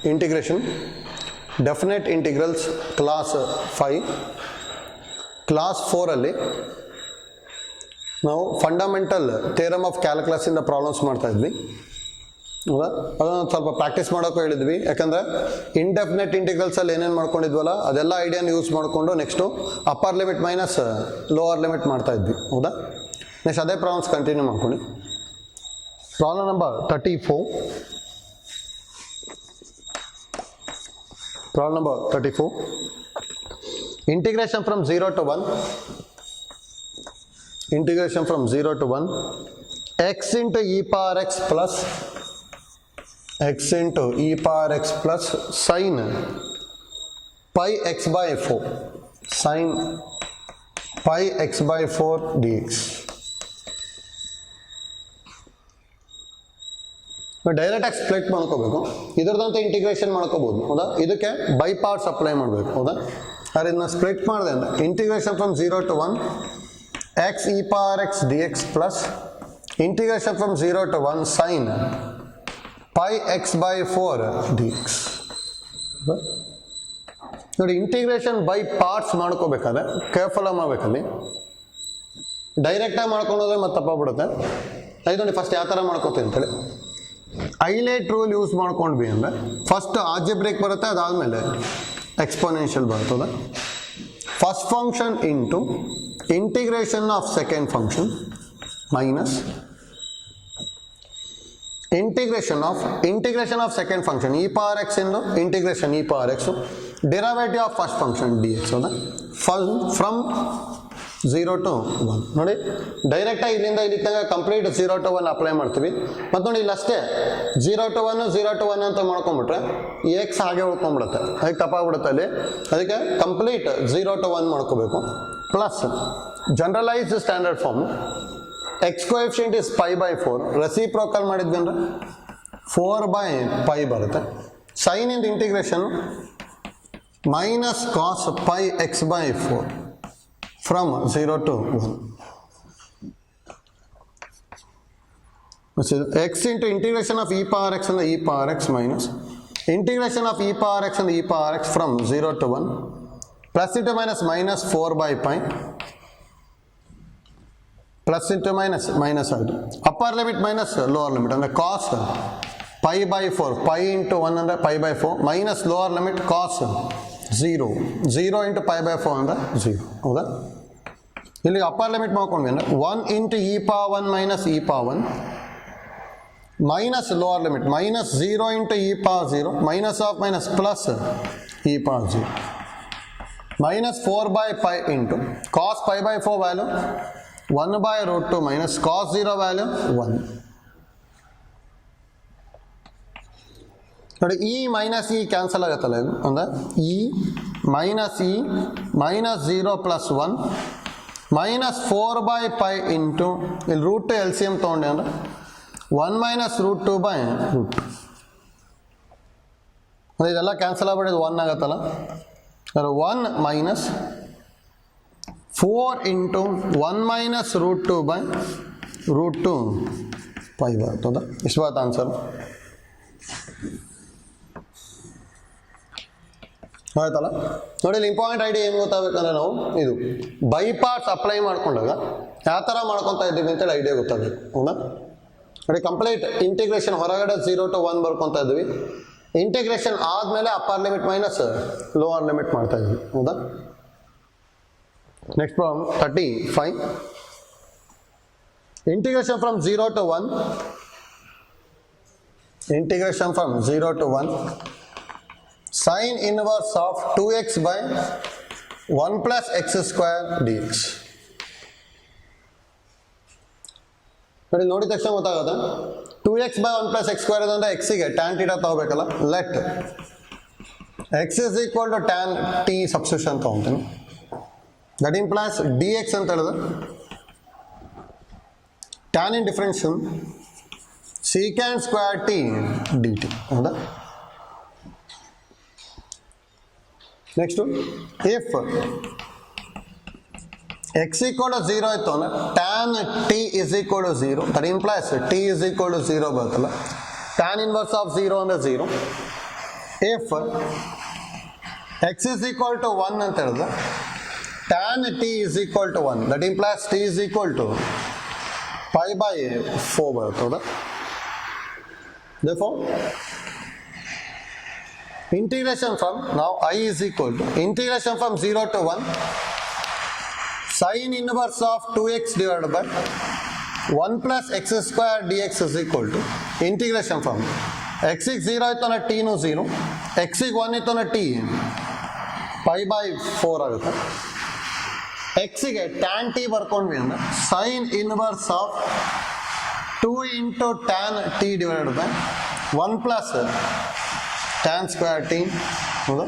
integration, definite integrals class 5, class 4 ಅಲ್ಲಿ ನಾವು fundamental theorem of calculus ಇಂದ ಪ್ರಾಬ್ಲಮ್ಸ್ ಮಾಡ್ತಾ ಇದ್ವಿ. ಹೌದಾ, ಅದನ್ನು ಸ್ವಲ್ಪ ಪ್ರಾಕ್ಟೀಸ್ ಮಾಡೋಕ್ಕೂ ಹೇಳಿದ್ವಿ. ಯಾಕಂದರೆ ಇಂಡೆಫಿನೆಟ್ ಇಂಟಿಗ್ರಲ್ಸ್ ಅಲ್ಲಿ ಏನೇನು ಮಾಡ್ಕೊಂಡಿದ್ವಲ್ಲ ಅದೆಲ್ಲ ಐಡಿಯಾನ ಯೂಸ್ ಮಾಡಿಕೊಂಡು next upper limit minus lower limit ಮಾಡ್ತಾ ಇದ್ವಿ. ಹೌದಾ, ನೆಕ್ಸ್ಟ್ ಅದೇ ಪ್ರಾಬ್ಲಮ್ಸ್ ಕಂಟಿನ್ಯೂ ಮಾಡ್ಕೊಂಡು problem number 34. Problem number 34. Integration from 0 to 1. Integration from 0 to 1. X into e power x plus sin pi x by 4. Sin pi x by 4 dx. Direct ಆಗಿ split ಮಾಡ್ಕೋಬೇಕು. ಇದರದಂತೆ integration ಮಾಡ್ಕೋಬಹುದು. ಹೌದಾ, ಇದಕ್ಕೆ by parts apply ಮಾಡಬೇಕು. ಹೌದಾ, ಆದರೆ ಇದನ್ನ split ಮಾಡಿದೆ ಅಂದರೆ integration from 0 to 1 x e power x dx plus integration from 0 to 1 sin pi x by 4 dx. ನೋಡಿ, ಇಂಟಿಗ್ರೇಷನ್ ಬೈ ಪಾರ್ಟ್ಸ್ ಮಾಡ್ಕೋಬೇಕಾದ್ರೆ ಕೇರ್ಫುಲ್ ಆಗಿ ಮಾಡ್ಬೇಕಲ್ಲಿ. ಡೈರೆಕ್ಟಾಗಿ ಮಾಡ್ಕೊಂಡೋದ್ರೆ ಮತ್ತೆ ತಪ್ಪಾಗ್ಬಿಡುತ್ತೆ. ಅದು ನೋಡಿ ಫಸ್ಟ್ ಯಾವ ಥರ ಮಾಡ್ಕೋತೀವಿ ಅಂತೇಳಿ ಐಲೇಟ್ ರೂಲ್ ಯೂಸ್ ಮಾಡ್ಕೊಂಡ್ವಿ ಅಂದರೆ ಫಸ್ಟ್ ಆಲ್ಜಿಬ್ರಿಕ್ ಬರುತ್ತೆ, ಅದಾದಮೇಲೆ ಎಕ್ಸ್ಪೋನೆನ್ಷಿಯಲ್ ಬರ್ತದೆ. First function into integration of second function minus integration of second function E power X ಇಂದು integration E power X derivative of first function D X. ಹೌದಾ, ಫ್ರಮ್ 0 to 1. ನೋಡಿ, ಡೈರೆಕ್ಟಾಗಿ ಇಲ್ಲಿಂದ ಇಲ್ಲಿ ತನಕ ಕಂಪ್ಲೀಟ್ 0 to 1 ಅಪ್ಲೈ ಮಾಡ್ತೀವಿ. ಮತ್ತು ನೋಡಿ ಇಲ್ಲಿ ಅಷ್ಟೇ 0 to 1 ಅಂತ ಮಾಡ್ಕೊಂಡ್ಬಿಟ್ರೆ ಎಕ್ಸ್ ಹಾಗೆ ಉಳ್ಕೊಂಡ್ಬಿಡುತ್ತೆ, ಅದಕ್ಕೆ ತಪ್ಪಾಗ್ಬಿಡುತ್ತೆ ಅಲ್ಲಿ. ಅದಕ್ಕೆ ಕಂಪ್ಲೀಟ್ 0 to 1 ಮಾಡ್ಕೋಬೇಕು. Plus generalised standard form X coefficient is pi by 4. Reciprocal ಮಾಡಿದ್ವಿ ಅಂದರೆ 4/π ಬರುತ್ತೆ. ಸೈನ್ ಇಂದ integration minus cos pi X by 4 from 0 to 1. X into integration of e power x and the e power x minus integration of e power x and the e power x from 0 to 1 plus into minus 4/π plus into minus ಆಯಿತು. Upper limit minus lower limit ಅಂದರೆ cos pi by 4, pi into 1 ಅಂದರೆ pi by 4 minus lower limit cos 0 into pi by 4 ಅಂದರೆ 0. ಹೌದಾ, ಇಲ್ಲಿ upper limit ಮಾಡ್ಕೊಂಡ್ವಿ ಅಂದರೆ 1 into E power 1 minus E power 1 minus lower limit minus 0 into E power 0 minus of minus plus E power 0 minus 4/π into cos pi by 4 value 1/√2 minus cos 0 value 1. ನೋಡಿ, E minus E cancel ಆಗುತ್ತಲ್ಲ, ಇದು ಅಂದರೆ E minus 0 plus 1 minus 4/π into ಇಲ್ಲಿ √2 L C M ತೊಗೊಂಡೆ ಅಂದರೆ 1 minus √2/√2. ಅಂದರೆ ಇದೆಲ್ಲ cancel ಆಗ್ಬಿಟ್ಟಿದ್ದು 1 ಆಗುತ್ತಲ್ಲ, ಅಂದರೆ 1 ಮೈನಸ್ 4 ಇಂಟು 1 ಮೈನಸ್ √2/√2 ಪೈ ಬರ್ತದ. ಇಷ್ಟು ಬರುತ್ತೆ ಆನ್ಸರ್. ಆಯ್ತಲ್ಲ, ನೋಡಿ ಇಲ್ಲಿ ಇಂಪಾರ್ಟೆಂಟ್ ಐಡಿಯಾ ಏನು ಗೊತ್ತಾಗಬೇಕಂದ್ರೆ ನಾವು ಇದು ಬೈ ಪಾರ್ಟ್ಸ್ ಅಪ್ಲೈ ಮಾಡ್ಕೊಂಡಾಗ ಯಾವ ಥರ ಮಾಡ್ಕೊತಾ ಇದ್ದೀವಿ ಅಂತೇಳಿ ಐಡಿಯಾ ಗೊತ್ತಾಗಬೇಕು. ಹೌದಾ, ನೋಡಿ ಕಂಪ್ಲೀಟ್ ಇಂಟಿಗ್ರೇಷನ್ ಹೊರಗಡೆ 0 to 1 ಬರ್ಕೊತಾ ಇದ್ವಿ. ಇಂಟಿಗ್ರೇಷನ್ ಆದಮೇಲೆ upper limit minus lower limit ಮಾಡ್ತಾ ಇದ್ವಿ. ಹೌದಾ, next problem 35. Integration from 0 to 1 sin inverse of 2x by 1 plus x square dx. ನೋಡಿದ ತಕ್ಷಣ ಗೊತ್ತಾಗುತ್ತೆ 2x by 1 plus x square ಅಂದರೆ ಎಕ್ಸಿಗೆ ಟ್ಯಾನ್ ಥೀಟಾ ತಗೋಬೇಕಲ್ಲ. Let x is equal to tan t substitution ತಗೊಂತೀನಿ. ದಟ್ ಇಂಪ್ಲೈಸ್ dx ಅಂತ ಹೇಳಿದ್ರೆ tan in differential secant square t dt. ಹೌದಾ, next if x equal to 0 ಆಯಿತು ಅಂದರೆ tan t is equal to 0. That implies t is equal to 0 ಬರ್ತಲ್ಲ. tan inverse of 0 ಅಂದರೆ 0. if x is equal to 1 ಅಂತ ಹೇಳಿದ್ರೆ tan t is equal to 1, that implies t is equal to pi by 4 ಬರುತ್ತೆ ಹೌದಾ. Therefore integration from, now I is equal to integration from 0 to 1 sin inverse of 2x divided by 1 plus x square dx is equal to integration from x is 0 ಇತ್ತು ಅಂದ್ರೆ t ನು 0, x is 1 ಇತ್ತು ಅಂದ್ರೆ t pi by 4 ಆಗುತ್ತೆ. x ಗೆ tan t ಬರ್ಕೊಂಡ್ವಿ ಅಂದ್ರೆ sin inverse of 2 into tan t divided by 1 plus tan square t ಹೌದಾ.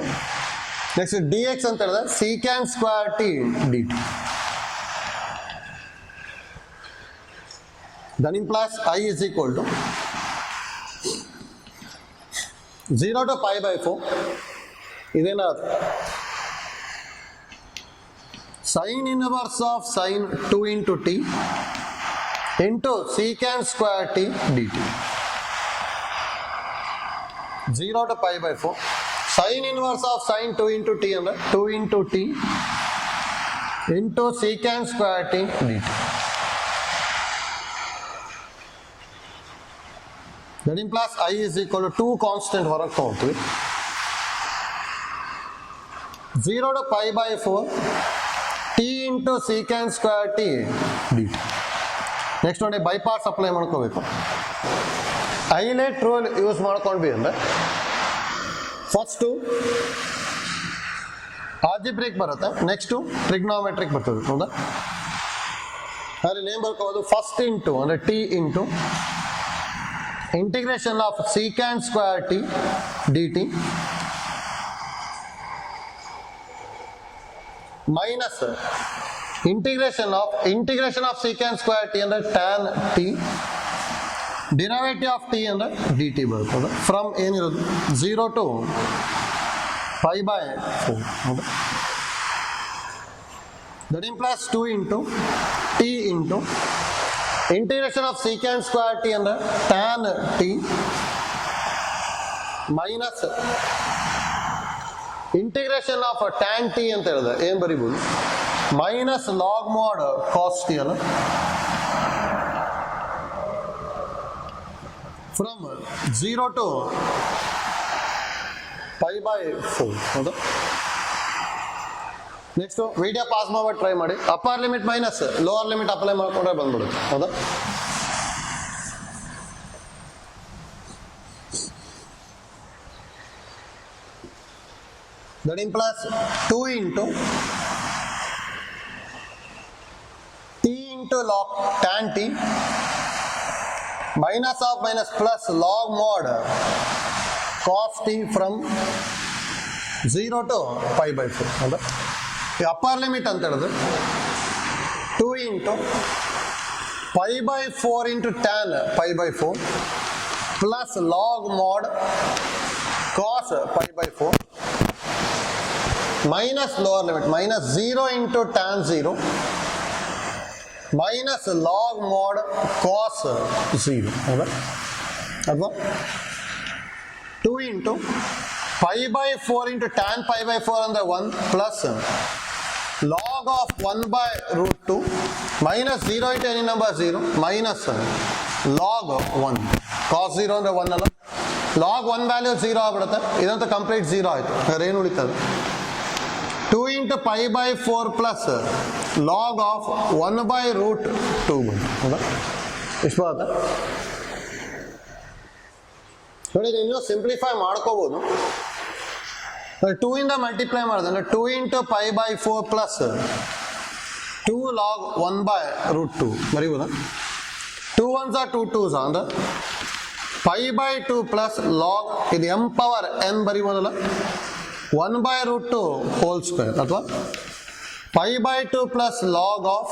Next dx ಅಂತ ಹೇಳಿದ್ರೆ secant square t dt. That implies I is equal to 0 to pi by 4. ಇದೇನಾದ್ರು sin inverse of sin 2 into t into secant square t dt. 0 to pi by 4. Sin inverse of sin 2 into t ಅಂದ್ರೆ 2 into t into secant square t dt. That implies I is equal to 2 constant ಹೊರಗೆ ತಗೊಳ್ತೀವಿ. 0 to pi by 4 t into secant square t dt. Next ನೋಡಿ by parts apply ಮಾಡ್ಕೋಬೇಕು. ಐಲೇಟ್ rule use ಮಾಡ್ಕೊಂಡ್ವಿ ಅಂದ್ರೆ first algebraic ಬರುತ್ತೆ, next trigonometric ಬರ್ತದೆ ಹೌದಾ. ಅಲ್ಲಿ ನೇಮ್ ಬರ್ಕೋಬೋದು ಫಸ್ಟ್ ಇಂಟು ಅಂದರೆ T into integration of secant square t dt minus integration of secant square t under tan t derivative of t under dt ಬರ್ತದೆ from ಏನಿರೋದು 0 to pi by 4. That implies 2 into t into integration of secant square t under tan t minus integration of tan t ಅಂತ ಹೇಳಿದ್ರೆ ಏನು ಬರೀಬೋದು minus log mod cos t ಅಲ್ಲ from 0 to pi by 4 ಹೌದಾ. Next video pause ಮಾಡಿ try ಮಾಡಿ. Upper limit minus lower limit apply ಮಾಡ್ಕೊಂಡ್ರೆ ಬಂದ್ಬಿಡುತ್ತೆ ಹೌದಾ. That implies 2 into t into log tan t minus of minus plus log mod cos t from 0 to pi by 4 ಹೌದಾ. ಈ upper limit ಅಂತ ಹೇಳಿದ್ರೆ 2 into pi by 4 into tan pi by 4 plus log mod cos pi by 4 minus lower limit minus 0 into tan 0 minus log mod cos 0 ಹೌದಾ. ಅಥವಾ 2 into pi by 4 into tan pi by 4 ಅಂದ್ರೆ 1 plus log of 1 by root 2 minus 0 into any number 0 minus log 1 cos 0 ಅಂದ್ರೆ 1 ಅಲ್ಲ, log 1 value 0 ಆಗ್ಬಿಡುತ್ತೆ. ಇದಂತೂ complete 0 ಆಯಿತು, ಬೇರೆ ಏನು ಉಳಿತದೆ. 2 into pi by 4 plus log of 1 by root 2 ಬಂತು ಹೌದಾ. ಎಷ್ಟು ಬರುತ್ತೆ ನೋಡಿ. ಇನ್ನೂ ಸಿಂಪ್ಲಿಫೈ ಮಾಡ್ಕೋಬೋದು. 2 ಇಂದ ಮಲ್ಟಿಪ್ಲೈ ಮಾಡಿದ್ರೆ ಅಂದರೆ 2 into pi by 4 plus 2 log 1 by root 2 ಬರೀಬೋದಾ. 2 ones are 2 2s ಅಂದ್ರೆ pi by 2 plus log ಇದು m power n ಬರೀಬೋದಲ್ಲ 1 by root 2 whole square ಅಥವಾ pi by 2 plus log of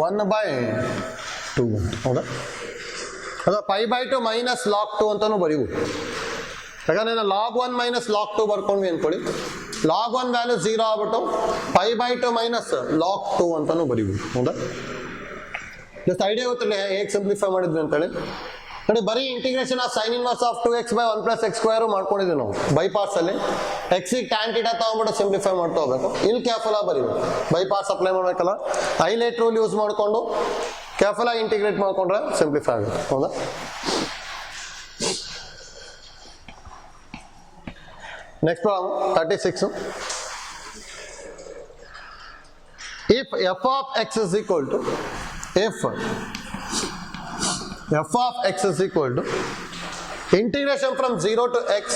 1 by 2 ಹೌದಾ. ಅಥವಾ pi by 2 minus log 2 ಅಂತಾನು ಬರೀಬೋದು. ಯಾಕಂದ್ರೆ log 1 minus log 2 ಬರ್ಕೊಂಡ್ವಿ ಅನ್ಕೊಳ್ಳಿ, log 1 value 0 ಆಗ್ಬಿಟ್ಟು pi by 2 minus log 2 ಅಂತಾನು ಬರೀಬೋದು ಹೌದಾ. ಜಸ್ಟ್ ಐಡಿಯಾ ಗೊತ್ತಿಲ್ಲ ಹೇಗೆ ಸಿಂಪ್ಲಿಫೈ ಮಾಡಿದ್ವಿ ಅಂತೇಳಿ. ನೋಡಿ ಬರೀ integration of sine inverse of 2x by 1 plus x square ಮಾಡ್ಕೊಂಡಿದ್ದೀವಿ ನಾವು ಬೈ ಪಾರ್ಟ್ಸ್ ಅಲ್ಲಿ x ಗೆ tan θ ತಗೊಂಡ್ಬಿಟ್ಟು ಸಿಂಪ್ಲಿಫೈ ಮಾಡ್ತಾ ಹೋಗ್ಬೇಕು. ಇಲ್ಲಿ ಕೇರ್ಫುಲ್ ಆಗಿ ಬರೀಬೇಕು, ಬೈ ಪಾರ್ಟ್ಸ್ ಅಪ್ಲೈ ಮಾಡಬೇಕಲ್ಲ, ಹೈಲೈಟ್ ರೂಲ್ ಯೂಸ್ ಮಾಡಿಕೊಂಡು ಕೇರ್ಫುಲ್ ಆಗಿ ಇಂಟಿಗ್ರೇಟ್ ಮಾಡ್ಕೊಂಡ್ರೆ ಸಿಂಪ್ಲಿಫೈ ಆಗುತ್ತೆ. ಹೌದಾ? Next problem 36. If f of x is equal to integration from 0 to x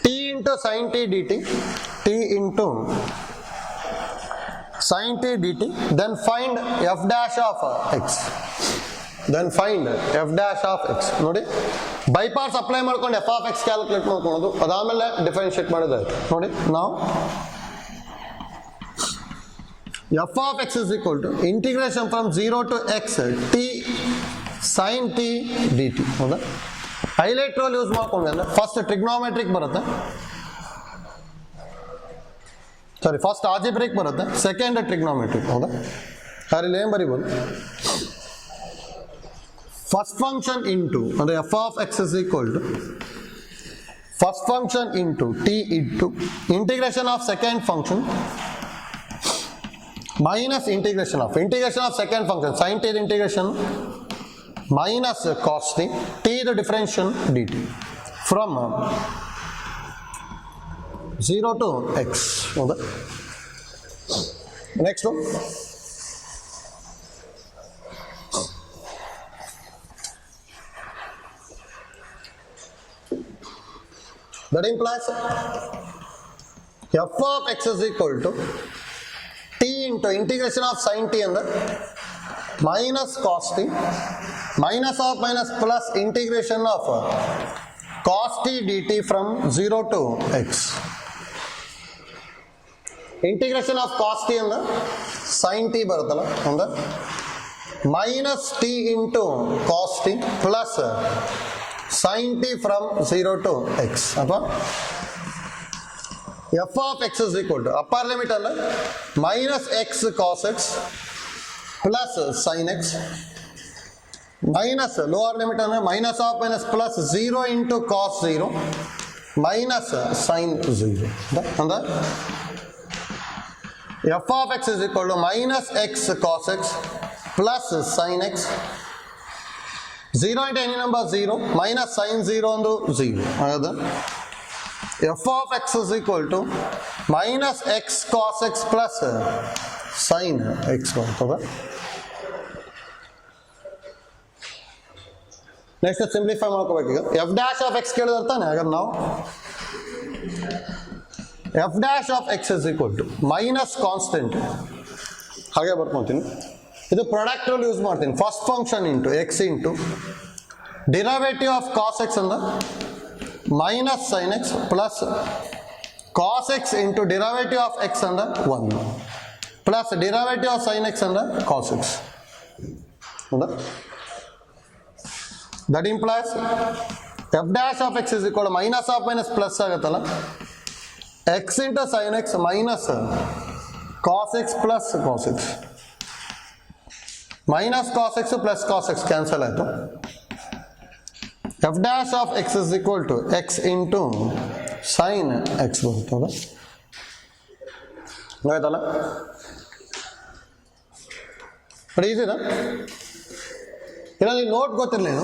t into sin t dt then find f dash of x ನೋಡಿ by parts apply ಮಾಡ್ಕೊಂಡು f of x calculate ಮಾಡ್ಕೊಳ್ಳೋದು, ಅದಾದಮೇಲೆ differentiate ಮಾಡೋದಾಯ್ತು. ನೋಡಿ ನಾವು f of x is equal to integration from 0 to x t sin t dt. ಹೌದಾ? Highlight rule use ಮಾಡ್ಕೊಂಡ್ವಿ ಅಂದ್ರೆ first trigonometric ಬರುತ್ತೆ, ಸಾರಿ ಫಸ್ಟ್ ಆಲ್ಜಿಬ್ರಿಕ್ ಬರುತ್ತೆ, ಸೆಕೆಂಡ್ ಟ್ರಿಗ್ನೋಮೆಟ್ರಿಕ್. ಹೌದಾ? ಅಲ್ಲಿ ಏನ್ ಬರೀಬೋದು, ಫಸ್ಟ್ ಫಂಕ್ಷನ್ ಇಂಟು ಅಂದ್ರೆ f of x is equal to first function into t into integration of second function minus integration of second function sin t integration minus cos t the differential dt from 0 to x. Okay. Next one. That implies f of x is equal to t into integration of sin t and minus cos t minus of minus plus integration of cos t dt from 0 to x. Integration of cos t and sin t ಬರುತ್ತಲ್ಲ ಅಂದ್ರೆ minus t into cos t plus sin t from 0 to x. ಅಥವಾ f of x is equal to upper limit ಅಲ್ಲ minus x cos x plus sin x minus lower limit ಅಲ್ಲ minus of minus plus 0 into cos 0 minus sin 0. ಅಂದ್ರೆ f of x is equal to minus x cos x plus sin x 0 into any number 0 minus sin 0 ಒಂದು 0. ಹಾಗಾದ್ರೆ f of x is equal to minus x cos x plus sin x ಬರ್ತದೆ. Next simplify ಮಾಡ್ಕೋಬೇಕೀಗ. f dash of x ಕೇಳಿದ್ರೆ ತಾನೆ, ಹಾಗಾದ್ರೆ ನಾವು f dash of x is equal to minus constant ಹಾಗೆ ಬರ್ಕೊಂತೀನಿ, ಇದು ಪ್ರಾಡಕ್ಟ್ ರೂಲ್ ಯೂಸ್ ಮಾಡ್ತೀನಿ. First function into x into derivative of cos x ಅಂದ್ರೆ minus sin x plus cos x into derivative of x under 1 plus derivative of sin x under cos x. That implies f dash of x is equal to minus of minus plus ಆಗುತ್ತಲ್ಲ x into sin x minus cos x plus cos x minus cos x plus cos x cancel ಆಯಿತು. f dash of x is equal to x into sin x ಬರ್ತದೆ. ಆಯ್ತಲ್ಲ, but ಈಸಿನಾ? ಇನ್ನೊಂದು note ಗೊತ್ತಿರಲಿಲ್ಲ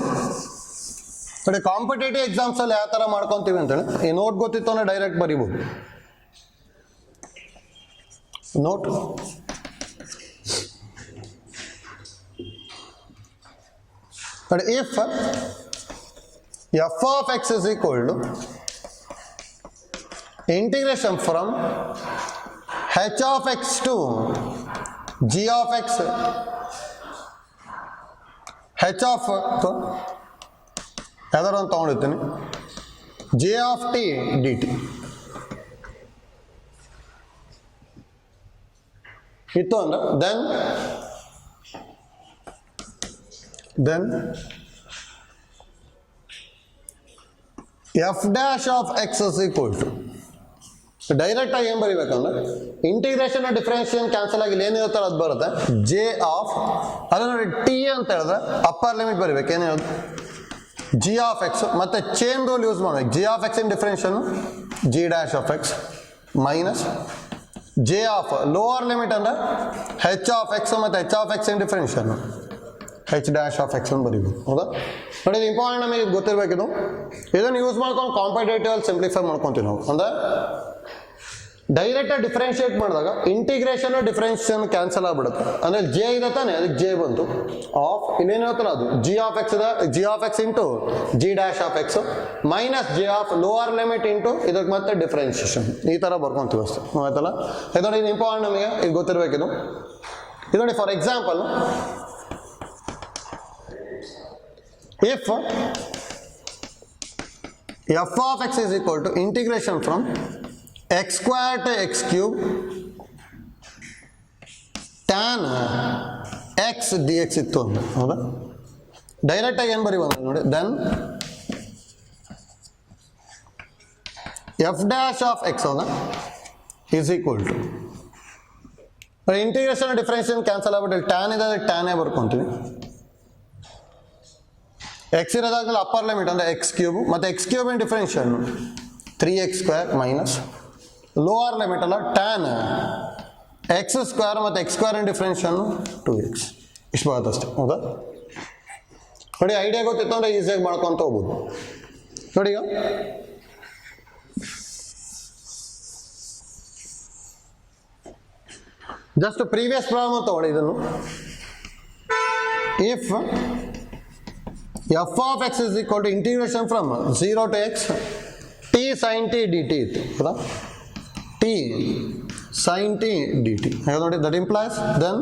ಕಡೆ competitive ಎಕ್ಸಾಮ್ಸಲ್ಲಿ ಯಾವ ಥರ ಮಾಡ್ಕೊತೀವಿ ಅಂತೇಳಿ, ಈ ನೋಟ್ ಗೊತ್ತಿತ್ತು ಅಂದರೆ ಡೈರೆಕ್ಟ್ ಬರಿಬೋದು. Note but if f of x is equal to integration from h of x to g of x h of ಯಾವ್ದಾರು ಒಂದು ತೊಗೊಂಡಿರ್ತೀನಿ j of t dt ಇತ್ತು ಅಂದ್ರೆ then f dash of x is equal to ಡೈರೆಕ್ಟಾಗಿ ಏನು ಬರೀಬೇಕಂದ್ರೆ integration differentiation cancel ಆಗಿ ಏನಿರುತ್ತಲ್ಲ ಅದು ಬರುತ್ತೆ J of ಅದು ನೋಡಿ ಟಿ ಅಂತ ಹೇಳಿದ್ರೆ ಅಪ್ಪರ್ ಲಿಮಿಟ್ ಬರೀಬೇಕು ಏನಿರೋದು ಜಿ ಆಫ್ ಎಕ್ಸ್ ಮತ್ತು ಚೇನ್ ರೂಲ್ ಯೂಸ್ ಮಾಡ್ಬೇಕು G of X in differentiation G dash of X minus J of lower limit ಅಂದರೆ ಹೆಚ್ ಆಫ್ ಎಕ್ಸ್ ಮತ್ತು H of X in differentiation H dash of X ಅಂತ ಬರೀಬೇಕು ಹೌದಾ ನೋಡಿ ಇದು important ನಮಗೆ ಗೊತ್ತಿರಬೇಕಿದು ಇದನ್ನು ಯೂಸ್ ಮಾಡ್ಕೊಂಡು ಕಾಂಪಿಟೇಟಿವ್ ಅಲ್ಲಿ ಸಿಂಪ್ಲಿಫೈ ಮಾಡ್ಕೊತೀವಿ ನಾವು ಅಂದರೆ ಡೈರೆಕ್ಟಾಗಿ ಡಿಫ್ರೆನ್ಷಿಯೇಟ್ ಮಾಡಿದಾಗ ಇಂಟಿಗ್ರೇಷನ್ ಡಿಫ್ರೆನ್ಷಿಯೇಷನ್ ಕ್ಯಾನ್ಸಲ್ ಆಗಿಬಿಡುತ್ತೆ ಅಂದರೆ ಜೆ ಇದೆ ತಾನೆ ಅದಕ್ಕೆ ಜೆ ಬಂತು ಆಫ್ ಇನ್ನೇನಿರುತ್ತಲ್ಲ ಅದು ಜಿ ಆಫ್ ಎಕ್ಸ್ ಇದೆ G of X into G dash of X minus J of lower limit into ಇದಕ್ಕೆ ಮತ್ತೆ ಡಿಫ್ರೆನ್ಷಿಯೇಷನ್ ಈ ಥರ ಬರ್ಕೊಂತೀವಿ ಅಷ್ಟೇ ಆಯ್ತಲ್ಲ ಇದನೋಡಿ ಇದು ಇಂಪಾರ್ಟೆಂಟ್ ನಮಗೆ ಇದು ಗೊತ್ತಿರಬೇಕಿದು ಇದು ನೋಡಿ for example if f of x is equal to integration from x square to x cube tan x dx ಇತ್ತು ಅಂದ್ರೆ ಹೌದಾ ಡೈರೆಕ್ಟಾಗಿ ಏನು ಬರೀಬೋದು ನೋಡಿ then F dash of X ಹೌದಾ is equal to integration differentiation cancel ಆಗ್ಬಿಟ್ಟು ಟ್ಯಾನ್ ಇದೆ ಅದಕ್ಕೆ ಟ್ಯಾನೇ ಬರ್ಕೊತೀವಿ ಎಕ್ಸ್ ಇರೋದಾಗಲಿ ಅಪ್ಪರ್ ಲಿಮಿಟ್ ಅಂದರೆ ಎಕ್ಸ್ ಕ್ಯೂಬ್ ಮತ್ತು X cube in differentiation 3x square minus lower limit ಅಲ್ಲ ಟ್ಯಾನ್ ಎಕ್ಸ್ ಸ್ಕ್ವೇರ್ ಮತ್ತು X square in differentiation 2x ಇಷ್ಟು ಬರುತ್ತೆ ಅಷ್ಟೇ ಹೌದಾ ನೋಡಿ ಐಡಿಯಾ ಗೊತ್ತಿತ್ತು ಅಂದರೆ ಈಸಿಯಾಗಿ ಮಾಡ್ಕೊತ ಹೋಗ್ಬೋದು ನೋಡಿ ಈಗ ಜಸ್ಟ್ ಪ್ರೀವಿಯಸ್ ಪ್ರಾಬ್ಲಮ್ ತಗೊಳ್ಳಿ ಇದನ್ನು if f of x is equal to integration from 0 to x t sin t dt ಇತ್ತು ಹೌದಾ t sin t dt ನೋಡಿ that implies then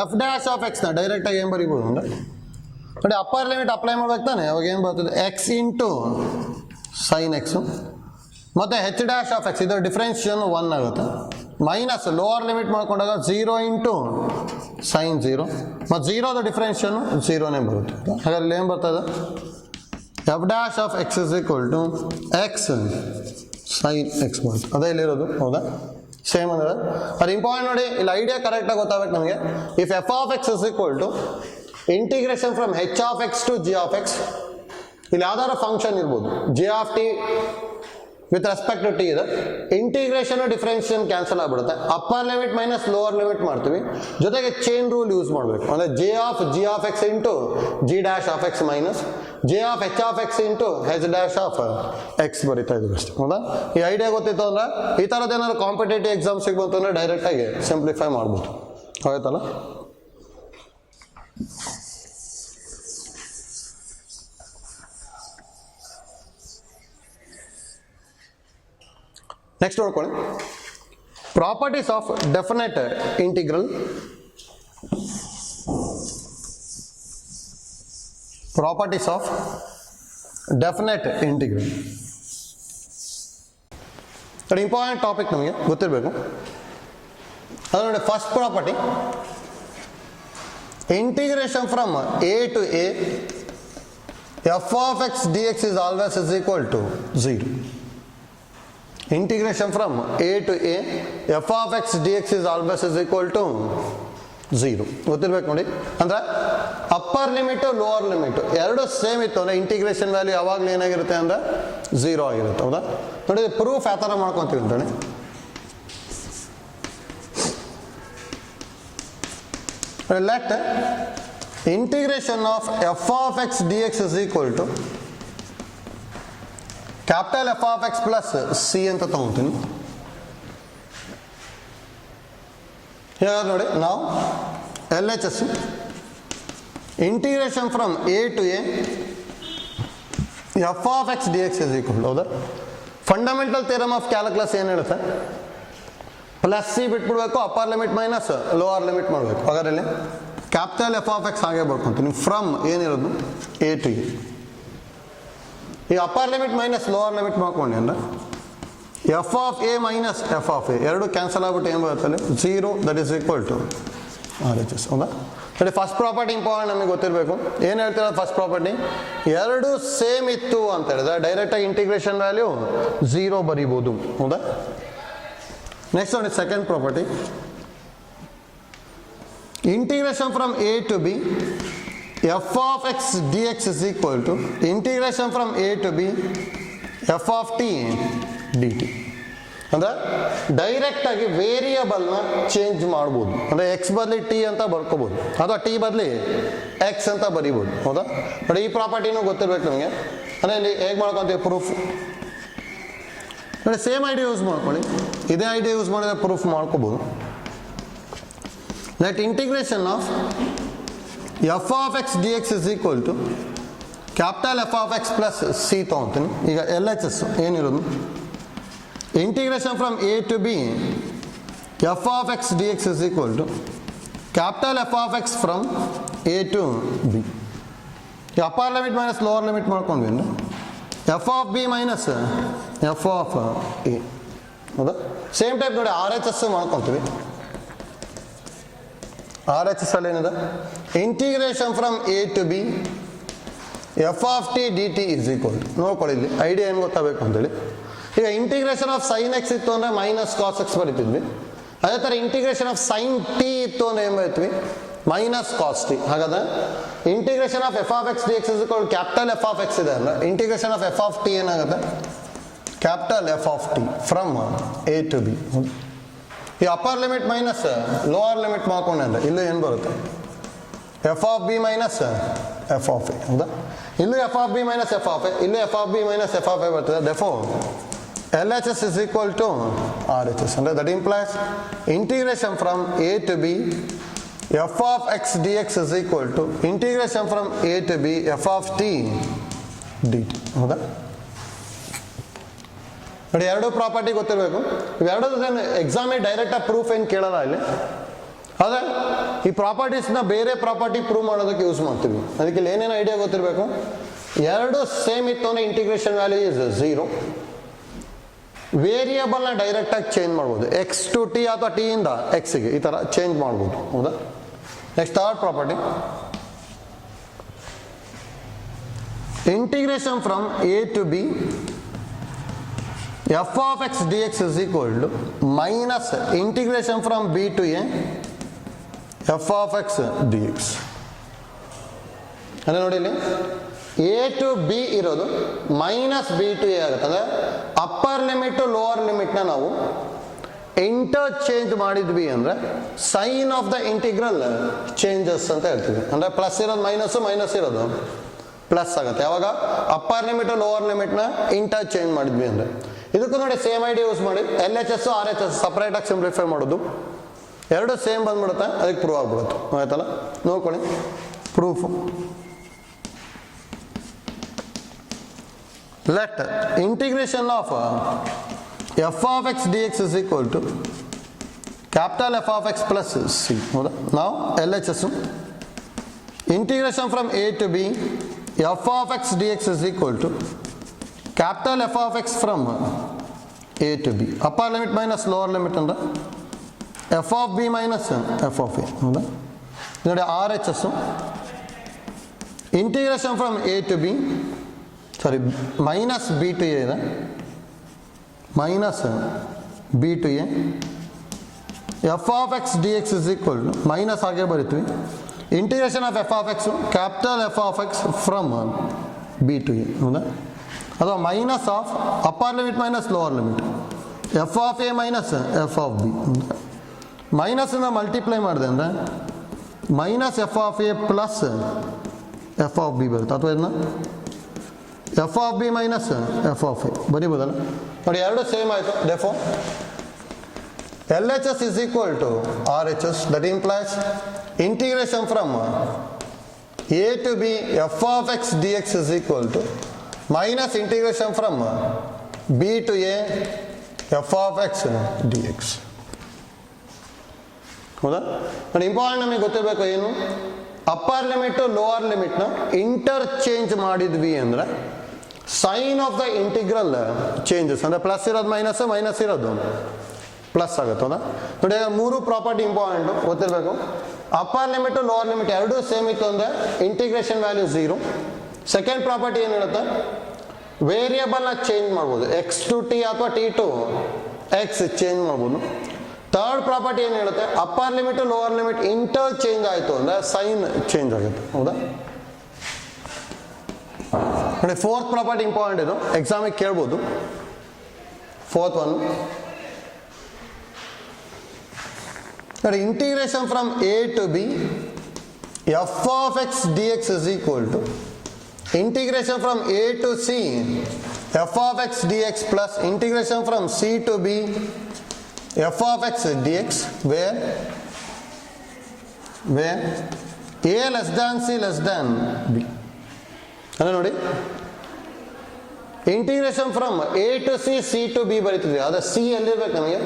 f dash of ಎಕ್ಸ್ನ ಡೈರೆಕ್ಟಾಗಿ ಏನು ಬರೀಬೋದು ಅಂದರೆ ನೋಡಿ ಅಪ್ಪರ್ ಲಿಮಿಟ್ ಅಪ್ಲೈ ಮಾಡ್ಬೇಕು ತಾನೆ ಅವಾಗ ಏನು ಬರ್ತದೆ ಎಕ್ಸ್ ಇಂಟು ಸೈನ್ ಎಕ್ಸು ಮತ್ತು ಹೆಚ್ ಡ್ಯಾಶ್ ಆಫ್ ಎಕ್ಸ್ ಇದರ ಡಿಫ್ರೆನ್ಷಿಯನ್ 1 ಆಗುತ್ತೆ ಮೈನಸ್ ಲೋವರ್ ಲಿಮಿಟ್ ಮಾಡ್ಕೊಂಡಾಗ 0 ಇಂಟು ಸೈನ್ 0 ಮತ್ತು 0ದ ಡಿಫ್ರೆನ್ಷಿಯನ್ 0ನೇ ಬರುತ್ತೆ ಹಾಗಾದ್ರೆ ಏನು ಬರ್ತದೆ F dash of X is equal to X sine X ಬರುತ್ತೆ ಅದೇ ಇಲ್ಲಿರೋದು ಹೌದಾ ಸೇಮ್ ಅಂದರೆ ಅದು ಇಂಪಾರ್ಟೆಂಟ್ ನೋಡಿ ಇಲ್ಲಿ ಐಡಿಯಾ ಕರೆಕ್ಟಾಗಿ ಗೊತ್ತಾಗಬೇಕು ನಮಗೆ if F of X is equal to integration from H of X to G of X ಇಲ್ಲಿ ಯಾವ್ದಾದ್ರು ಫಂಕ್ಷನ್ ಇರ್ಬೋದು J of T with respect to T ಇದೆ ಇಂಟಿಗ್ರೇಷನ್ ಡಿಫ್ರೆನ್ಷಿಯೇಷನ್ ಕ್ಯಾನ್ಸಲ್ ಆಗಿಬಿಡುತ್ತೆ upper limit minus lower limit ಮಾಡ್ತೀವಿ ಜೊತೆಗೆ chain rule use ಮಾಡಬೇಕು ಅಂದರೆ G of X into G dash of X minus J of H of X into H dash of X ಬರೀತಾ ಇದ್ದೀವಿ ಅಷ್ಟೇ ಹೌದಾ ಈ ಐಡಿಯಾ ಗೊತ್ತಿತ್ತು ಅಂದರೆ ಈ ಥರದ್ದು ಏನಾದ್ರು ಕಾಂಪಿಟೇಟಿವ್ ಎಕ್ಸಾಮ್ಸಿಗೆ ಬಂತು ಅಂದರೆ ಡೈರೆಕ್ಟಾಗಿ ಸಿಂಪ್ಲಿಫೈ ಮಾಡ್ಬೋದು ಆಯ್ತಲ್ಲ ನೆಕ್ಸ್ಟ್ ನೋಡ್ಕೊಳ್ಳಿ properties of definite integral properties of definite integral ನೋಡಿ ಇಂಪಾರ್ಟೆಂಟ್ ಟಾಪಿಕ್ ನಮಗೆ ಗೊತ್ತಿರಬೇಕು ಅದು ನೋಡಿ first property integration from A to A F of X D X is always is equal to 0 integration from a to a f of x dx is always is equal to 0 ಗೊತ್ತಿರ್ಬೇಕು ನೋಡಿ ಅಂದರೆ upper limit lower limit ಎರಡು same ಇತ್ತು ಅಂದರೆ integration value ಯಾವಾಗಲೂ ಏನಾಗಿರುತ್ತೆ ಅಂದರೆ 0 ಆಗಿರುತ್ತೆ ಹೌದಾ ನೋಡಿ ಪ್ರೂಫ್ ಯಾವ ಥರ ಮಾಡ್ಕೊತೀವಿ ಅಂತೇಳಿ let integration of F of X D X is equal to capital F of X plus C ಅಂತ ತಗೊತೀನಿ ಹೇಗಾದ್ರೆ ನೋಡಿ ನಾವು L H S integration from A to A F of X D X is equal ಹೌದಾ fundamental theorem of calculus ಏನು ಹೇಳುತ್ತೆ plus C ಬಿಟ್ಬಿಡ್ಬೇಕು upper limit minus lower limit ಮಾಡಬೇಕು ಹಾಗಾದ್ರೆ ಕ್ಯಾಪಿಟಲ್ ಎಫ್ ಆಫ್ ಎಕ್ಸ್ ಹಾಗೆ ಬರ್ಕೊತೀನಿ ಫ್ರಮ್ ಏನಿರೋದು A to A ಈ upper limit minus lower limit ಮಾಡ್ಕೊಂಡೆ ಅಂದರೆ F of A minus F of A ಎರಡು ಕ್ಯಾನ್ಸಲ್ ಆಗ್ಬಿಟ್ಟು ಏನು ಬರುತ್ತೆ 0 that is equal to R H S ಹೌದಾ. ನೋಡಿ ಫಸ್ಟ್ ಪ್ರಾಪರ್ಟಿ ಇಂಪಾರ್ಟೆಂಟ್ ನಮಗೆ ಗೊತ್ತಿರಬೇಕು. ಏನು ಹೇಳ್ತಿರೋದು ಫಸ್ಟ್ ಪ್ರಾಪರ್ಟಿ, ಎರಡು ಸೇಮ್ ಇತ್ತು ಅಂತ ಹೇಳಿದ್ರೆ ಡೈರೆಕ್ಟಾಗಿ ಇಂಟಿಗ್ರೇಷನ್ ವ್ಯಾಲ್ಯೂ 0 ಬರೀಬೋದು ಹೌದಾ. ನೆಕ್ಸ್ಟ್ ನೋಡಿ second property, integration from A to B F of X D X is equal to integration from A to B F of T D T. ಅಂದರೆ ಡೈರೆಕ್ಟಾಗಿ ವೇರಿಯಬಲ್ನ change ಮಾಡ್ಬೋದು. ಅಂದರೆ ಎಕ್ಸ್ ಬದಲಿ ಟಿ ಅಂತ ಬರ್ಕೋಬೋದು ಅಥವಾ T ಬದಲಿ ಎಕ್ಸ್ ಅಂತ ಬರೀಬೋದು ಹೌದಾ. ನೋಡಿ ಈ ಪ್ರಾಪರ್ಟಿನೂ ಗೊತ್ತಿರ್ಬೇಕು ನಮಗೆ. ಅಂದರೆ ಇಲ್ಲಿ ಹೇಗೆ ಮಾಡ್ಕೊತೀವಿ ಪ್ರೂಫ್, ನೋಡಿ ಸೇಮ್ ಐಡಿಯಾ ಯೂಸ್ ಮಾಡ್ಕೊಳ್ಳಿ, ಇದೇ ಐಡಿಯಾ ಯೂಸ್ ಮಾಡಿದ್ರೆ ಪ್ರೂಫ್ ಮಾಡ್ಕೋಬೋದು. Let integration of F of X D X is equal to capital F of X plus C ತೊಗೊತೀನಿ. ಈಗ ಎಲ್ ಎಚ್ ಎಸ್ ಏನಿರೋದು, integration from A to B F of X D X is equal to capital F of X from A to B. Upper limit minus lower limit ಮಾಡ್ಕೊಂಡ್ವಿ ಅಂದರೆ F of B minus F of A ಹೌದಾ. Same type ನೋಡಿ R H S ಮಾಡ್ಕೊತೀವಿ. R H S ಅಲ್ಲಿ ಏನಿದೆ, integration from A to B F of T D T is equal to, ನೋಡ್ಕೊಳ್ಳಿ ಇಲ್ಲಿ idea ಏನು ಗೊತ್ತಾಗಬೇಕು ಅಂತೇಳಿ. ಈಗ ಇಂಟಿಗ್ರೇಷನ್ ಆಫ್ ಸೈನ್ ಎಕ್ಸ್ ಇತ್ತು ಅಂದರೆ ಮೈನಸ್ ಕಾಸ್ ಎಕ್ಸ್ ಬರೀತಿದ್ವಿ. ಅದೇ ಥರ ಇಂಟಿಗ್ರೇಷನ್ ಆಫ್ ಸೈನ್ ಟಿ ಇತ್ತು ಅಂದರೆ ಏನು ಬರೀತೀವಿ, ಮೈನಸ್ ಕಾಸ್ ಟಿ. ಹಾಗಾದ್ರೆ integration of F of X D X is equal capital F of X ಇದೆ ಅಂದರೆ integration of F of T ಏನಾಗುತ್ತೆ, capital F of T from A to B. ಈ upper limit minus lower limit ಮಾಡ್ಕೊಂಡೆ ಅಂದರೆ ಇಲ್ಲೂ ಏನು ಬರುತ್ತೆ, F of B minus F of A ಹೌದಾ. ಇಲ್ಲೂ F of B minus F of A, ಇಲ್ಲೂ F of B minus F of A ಬರ್ತದೆ. Therefore L H S is equal to R H S. ಅಂದರೆ that implies integration from A to B F of X D X is equal to integration from A to B F of T D T ಹೌದಾ. ನೋಡಿ ಎರಡು property ಗೊತ್ತಿರಬೇಕು. ಇವೆರಡು ಎಕ್ಸಾಮಿಗೆ ಡೈರೆಕ್ಟಾಗಿ proof ಏನು ಕೇಳಲ್ಲ ಇಲ್ಲಿ. ಆದರೆ ಈ ಪ್ರಾಪರ್ಟೀಸ್ನ ಬೇರೆ ಪ್ರಾಪರ್ಟಿ ಪ್ರೂವ್ ಮಾಡೋದಕ್ಕೆ ಯೂಸ್ ಮಾಡ್ತೀವಿ. ಅದಕ್ಕೆ ಇಲ್ಲಿ ಏನೇನು ಐಡಿಯಾ ಗೊತ್ತಿರಬೇಕು, ಎರಡು ಸೇಮ್ ಇತ್ತು ಅಂದರೆ ಇಂಟಿಗ್ರೇಷನ್ ವ್ಯಾಲ್ಯೂ ಇಸ್ 0. ವೇರಿಯಬಲ್ನ ಡೈರೆಕ್ಟಾಗಿ ಚೇಂಜ್ ಮಾಡ್ಬೋದು, ಎಕ್ಸ್ ಟು ಟಿ ಅಥವಾ ಟಿ ಇಂದ ಎಕ್ಸ್ಗೆ ಈ ಥರ ಚೇಂಜ್ ಮಾಡ್ಬೋದು ಹೌದಾ. Next third property, integration from A to B F of X D X is equal to minus integration from B to A F of X D X. ಅಂದರೆ ನೋಡಿ ಇಲ್ಲಿ ಎ ಟು ಬಿ ಇರೋದು minus B to A ಆಗುತ್ತೆ. ಅಂದರೆ upper limit lower ಲಿಮಿಟ್ನ ನಾವು interchange ಮಾಡಿದ್ವಿ ಅಂದರೆ sign of the integral changes ಅಂತ ಹೇಳ್ತೀವಿ. ಅಂದರೆ ಪ್ಲಸ್ ಇರೋದು ಮೈನಸ್ಸು, ಮೈನಸ್ ಇರೋದು ಪ್ಲಸ್ ಆಗುತ್ತೆ ಯಾವಾಗ ಅಪ್ಪರ್ ಲಿಮಿಟು ಲೋವರ್ ಲಿಮಿಟ್ನ ಇಂಟರ್ಚೇಂಜ್ ಮಾಡಿದ್ವಿ ಅಂದರೆ. ಇದಕ್ಕೂ ನೋಡಿ ಸೇಮ್ ಐಡಿಯಾ ಯೂಸ್ ಮಾಡಿ L H S R H S ಸಪ್ರೇಟಾಗಿ ಸಿಂಪ್ಲಿಫೈ ಮಾಡೋದು. ಎರಡು ಸೇಮ್ ಬಂದ್ಬಿಡುತ್ತೆ, ಅದಕ್ಕೆ ಪ್ರೂವ್ ಆಗ್ಬಿಡುತ್ತೆ ಆಯ್ತಲ್ಲ. ನೋಡ್ಕೊಳ್ಳಿ proof. Let integration of F of X D X is equal to capital F of X plus C ಹೌದಾ. ನಾವು L H S integration from A to B F of X D X is equal to capital F of X from A to B. Upper limit minus lower limit ಅಂದರೆ F of B minus F of A ಹೌದಾ. ನೋಡಿ R H S integration from A to B sorry minus B to A ಇದೆ, minus B to A F of X D X is equal to minus ಹಾಗೆ ಬರಿತೀವಿ integration of F of X capital F of X from B to A ಹೌದಾ. ಅಥವಾ minus of upper limit minus lower limit F of A minus F of B. ಮೈನಸ್ಸಿಂದ multiply ಮಾಡಿದೆ ಅಂದರೆ minus F of A plus F of B ಬರುತ್ತೆ. ಅಥವಾ ಇದನ್ನ F of B minus F of A ಬರೀಬೋದಲ್ಲ. ನೋಡಿ ಎರಡು ಸೇಮ್ ಆಯಿತು. Therefore L H S is equal to R H S. That implies integration from A to B F of X D X is equal to minus integration from B to A F of X D X ಹೌದಾ. ನೋಡಿ important ನಮಗೆ ಗೊತ್ತಿರಬೇಕು ಏನು, upper limit lower ಲಿಮಿಟ್ನ interchange ಮಾಡಿದ್ವಿ ಅಂದರೆ sign of the integral changes. ಅಂದರೆ plus ಇರೋದು ಮೈನಸ್, ಮೈನಸ್ ಇರೋದು ಪ್ಲಸ್ ಆಗುತ್ತೆ ಹೌದಾ. ನೋಡಿ ಮೂರು ಪ್ರಾಪರ್ಟಿ ಇಂಪಾರ್ಟೆಂಟು ಗೊತ್ತಿರಬೇಕು. ಅಪ್ಪರ್ ಲಿಮಿಟ್ ಲೋವರ್ ಲಿಮಿಟ್ ಎರಡೂ ಸೇಮ್ ಇತ್ತು ಅಂದರೆ ಇಂಟಿಗ್ರೇಷನ್ ವ್ಯಾಲ್ಯೂ 0. ಸೆಕೆಂಡ್ ಪ್ರಾಪರ್ಟಿ ಏನು ಹೇಳುತ್ತೆ, ವೇರಿಯಬಲ್ನ ಚೇಂಜ್ ಮಾಡ್ಬೋದು, ಎಕ್ಸ್ ಟು ಟಿ ಅಥವಾ ಟಿ ಟು ಎಕ್ಸ್ ಚೇಂಜ್ ಮಾಡ್ಬೋದು. ಥರ್ಡ್ ಪ್ರಾಪರ್ಟಿ ಏನು ಹೇಳುತ್ತೆ, upper limit lower limit inter change ಆಯಿತು ಅಂದರೆ ಸೈನ್ ಚೇಂಜ್ ಆಗುತ್ತೆ. ಹೌದಾ ನೋಡಿ, ಫೋರ್ತ್ ಪ್ರಾಪರ್ಟಿ ಇಂಪಾರ್ಟೆಂಟ್, ಇದು ಎಕ್ಸಾಮಿಗೆ ಕೇಳ್ಬೋದು. ಫೋರ್ತ್ ಒನ್ ನೋಡಿ, integration from A to B F of X D X is equal to integration from a to c f of x dx plus integration from c to b f of x dx where a less than c less than b. ಅಂದ್ರೆ ನೋಡಿ, integration from A to C, C to B ಬರೀತಿದ್ವಿ, ಅದೇ C ಎಲ್ಲಿರ್ಬೇಕು ನಮಗೆ,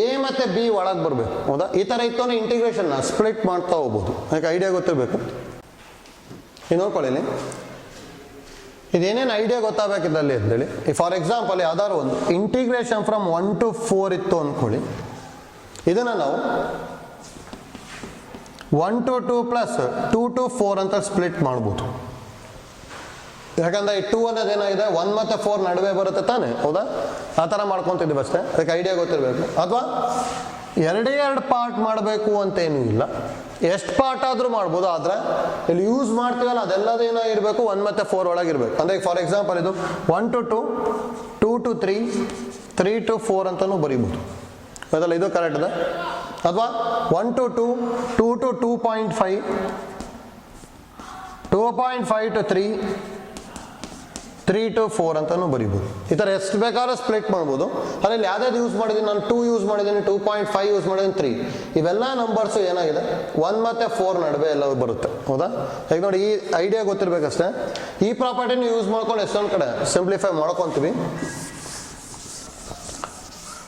A ಮತ್ತು B ಒಳಗೆ ಬರಬೇಕು. ಹೌದಾ, ಈ ಥರ ಇತ್ತು ಅಂದರೆ ಇಂಟಿಗ್ರೇಷನ್ನ ಸ್ಪ್ಲಿಟ್ ಮಾಡ್ತಾ ಹೋಗ್ಬೋದು. ಅದಕ್ಕೆ ಐಡಿಯಾ ಗೊತ್ತಿರಬೇಕು. ನೋಡ್ಕೊಳ್ಳಿ, ಇದೇನೇನು ಐಡಿಯಾ ಗೊತ್ತಾಗಬೇಕಿದ್ದಲ್ಲಿ ಅಂತೇಳಿ. ಫಾರ್ ಎಕ್ಸಾಂಪಲ್ ಯಾವ್ದಾದ್ರು ಒಂದು ಇಂಟಿಗ್ರೇಷನ್ ಫ್ರಮ್ 1 to 4 ಇತ್ತು ಅಂದ್ಕೊಳ್ಳಿ, ಇದನ್ನು ನಾವು 1 to 2 ಪ್ಲಸ್ 2 to 4 ಅಂತ ಸ್ಪ್ಲಿಟ್ ಮಾಡ್ಬೋದು. ಯಾಕಂದ್ರೆ ಈ 2 ಅನ್ನೋದು ಏನಾಗಿದೆ 1 ಮತ್ತು 4 ನಡುವೆ ಬರುತ್ತೆ ತಾನೆ. ಹೌದಾ, ಆ ಥರ ಮಾಡ್ಕೊತಿದ್ದೀವಿ ಅಷ್ಟೇ. ಅದಕ್ಕೆ ಐಡಿಯಾ ಗೊತ್ತಿರಬೇಕು. ಅಥವಾ ಎರಡೇ ಎರಡು ಪಾರ್ಟ್ ಮಾಡಬೇಕು ಅಂತೇನೂ ಇಲ್ಲ, ಎಷ್ಟು ಪಾರ್ಟ್ ಆದರೂ ಮಾಡ್ಬೋದು. ಆದರೆ ಇಲ್ಲಿ ಯೂಸ್ ಮಾಡ್ತೀವಲ್ಲ ಅದೆಲ್ಲದೇನೋ ಇರಬೇಕು 1 ಮತ್ತು 4 ಒಳಗಿರ್ಬೇಕು. ಅಂದರೆ ಫಾರ್ ಎಕ್ಸಾಂಪಲ್ ಇದು 1 to 2, 2 to 3, 3 to 4 ಅಂತಲೂ ಬರೀಬೋದು. ಅದಲ್ಲ, ಇದು ಕರೆಕ್ಟ್ ಇದೆ. ಅಥವಾ 1 to 2, 2 to 2.5, 2.5 to 3, 3 to 4 ಅಂತಲೂ ಬರೀಬೋದು. ಈ ಥರ ಎಷ್ಟು ಬೇಕಾದ್ರೂ ಸ್ಪ್ಲಿಟ್ ಮಾಡ್ಬೋದು. ಅದರಲ್ಲಿ ಯಾವ್ದಾದ್ರು ಯೂಸ್ ಮಾಡಿದ್ದೀನಿ ನಾನು, 2 ಯೂಸ್ ಮಾಡಿದ್ದೀನಿ, 2.5 ಯೂಸ್ ಮಾಡಿದ್ದೀನಿ, 3, ಇವೆಲ್ಲ ನಂಬರ್ಸು ಏನಾಗಿದೆ 1 ಮತ್ತು 4 ನಡುವೆ ಎಲ್ಲ ಬರುತ್ತೆ. ಹೌದಾ, ಈಗ ನೋಡಿ, ಈ ಐಡಿಯಾ ಗೊತ್ತಿರಬೇಕಷ್ಟೇ. ಈ ಪ್ರಾಪರ್ಟಿನ ಯೂಸ್ ಮಾಡ್ಕೊಂಡು ಎಷ್ಟೊಂದು ಕಡೆ ಸಿಂಪ್ಲಿಫೈ ಮಾಡ್ಕೊತೀವಿ.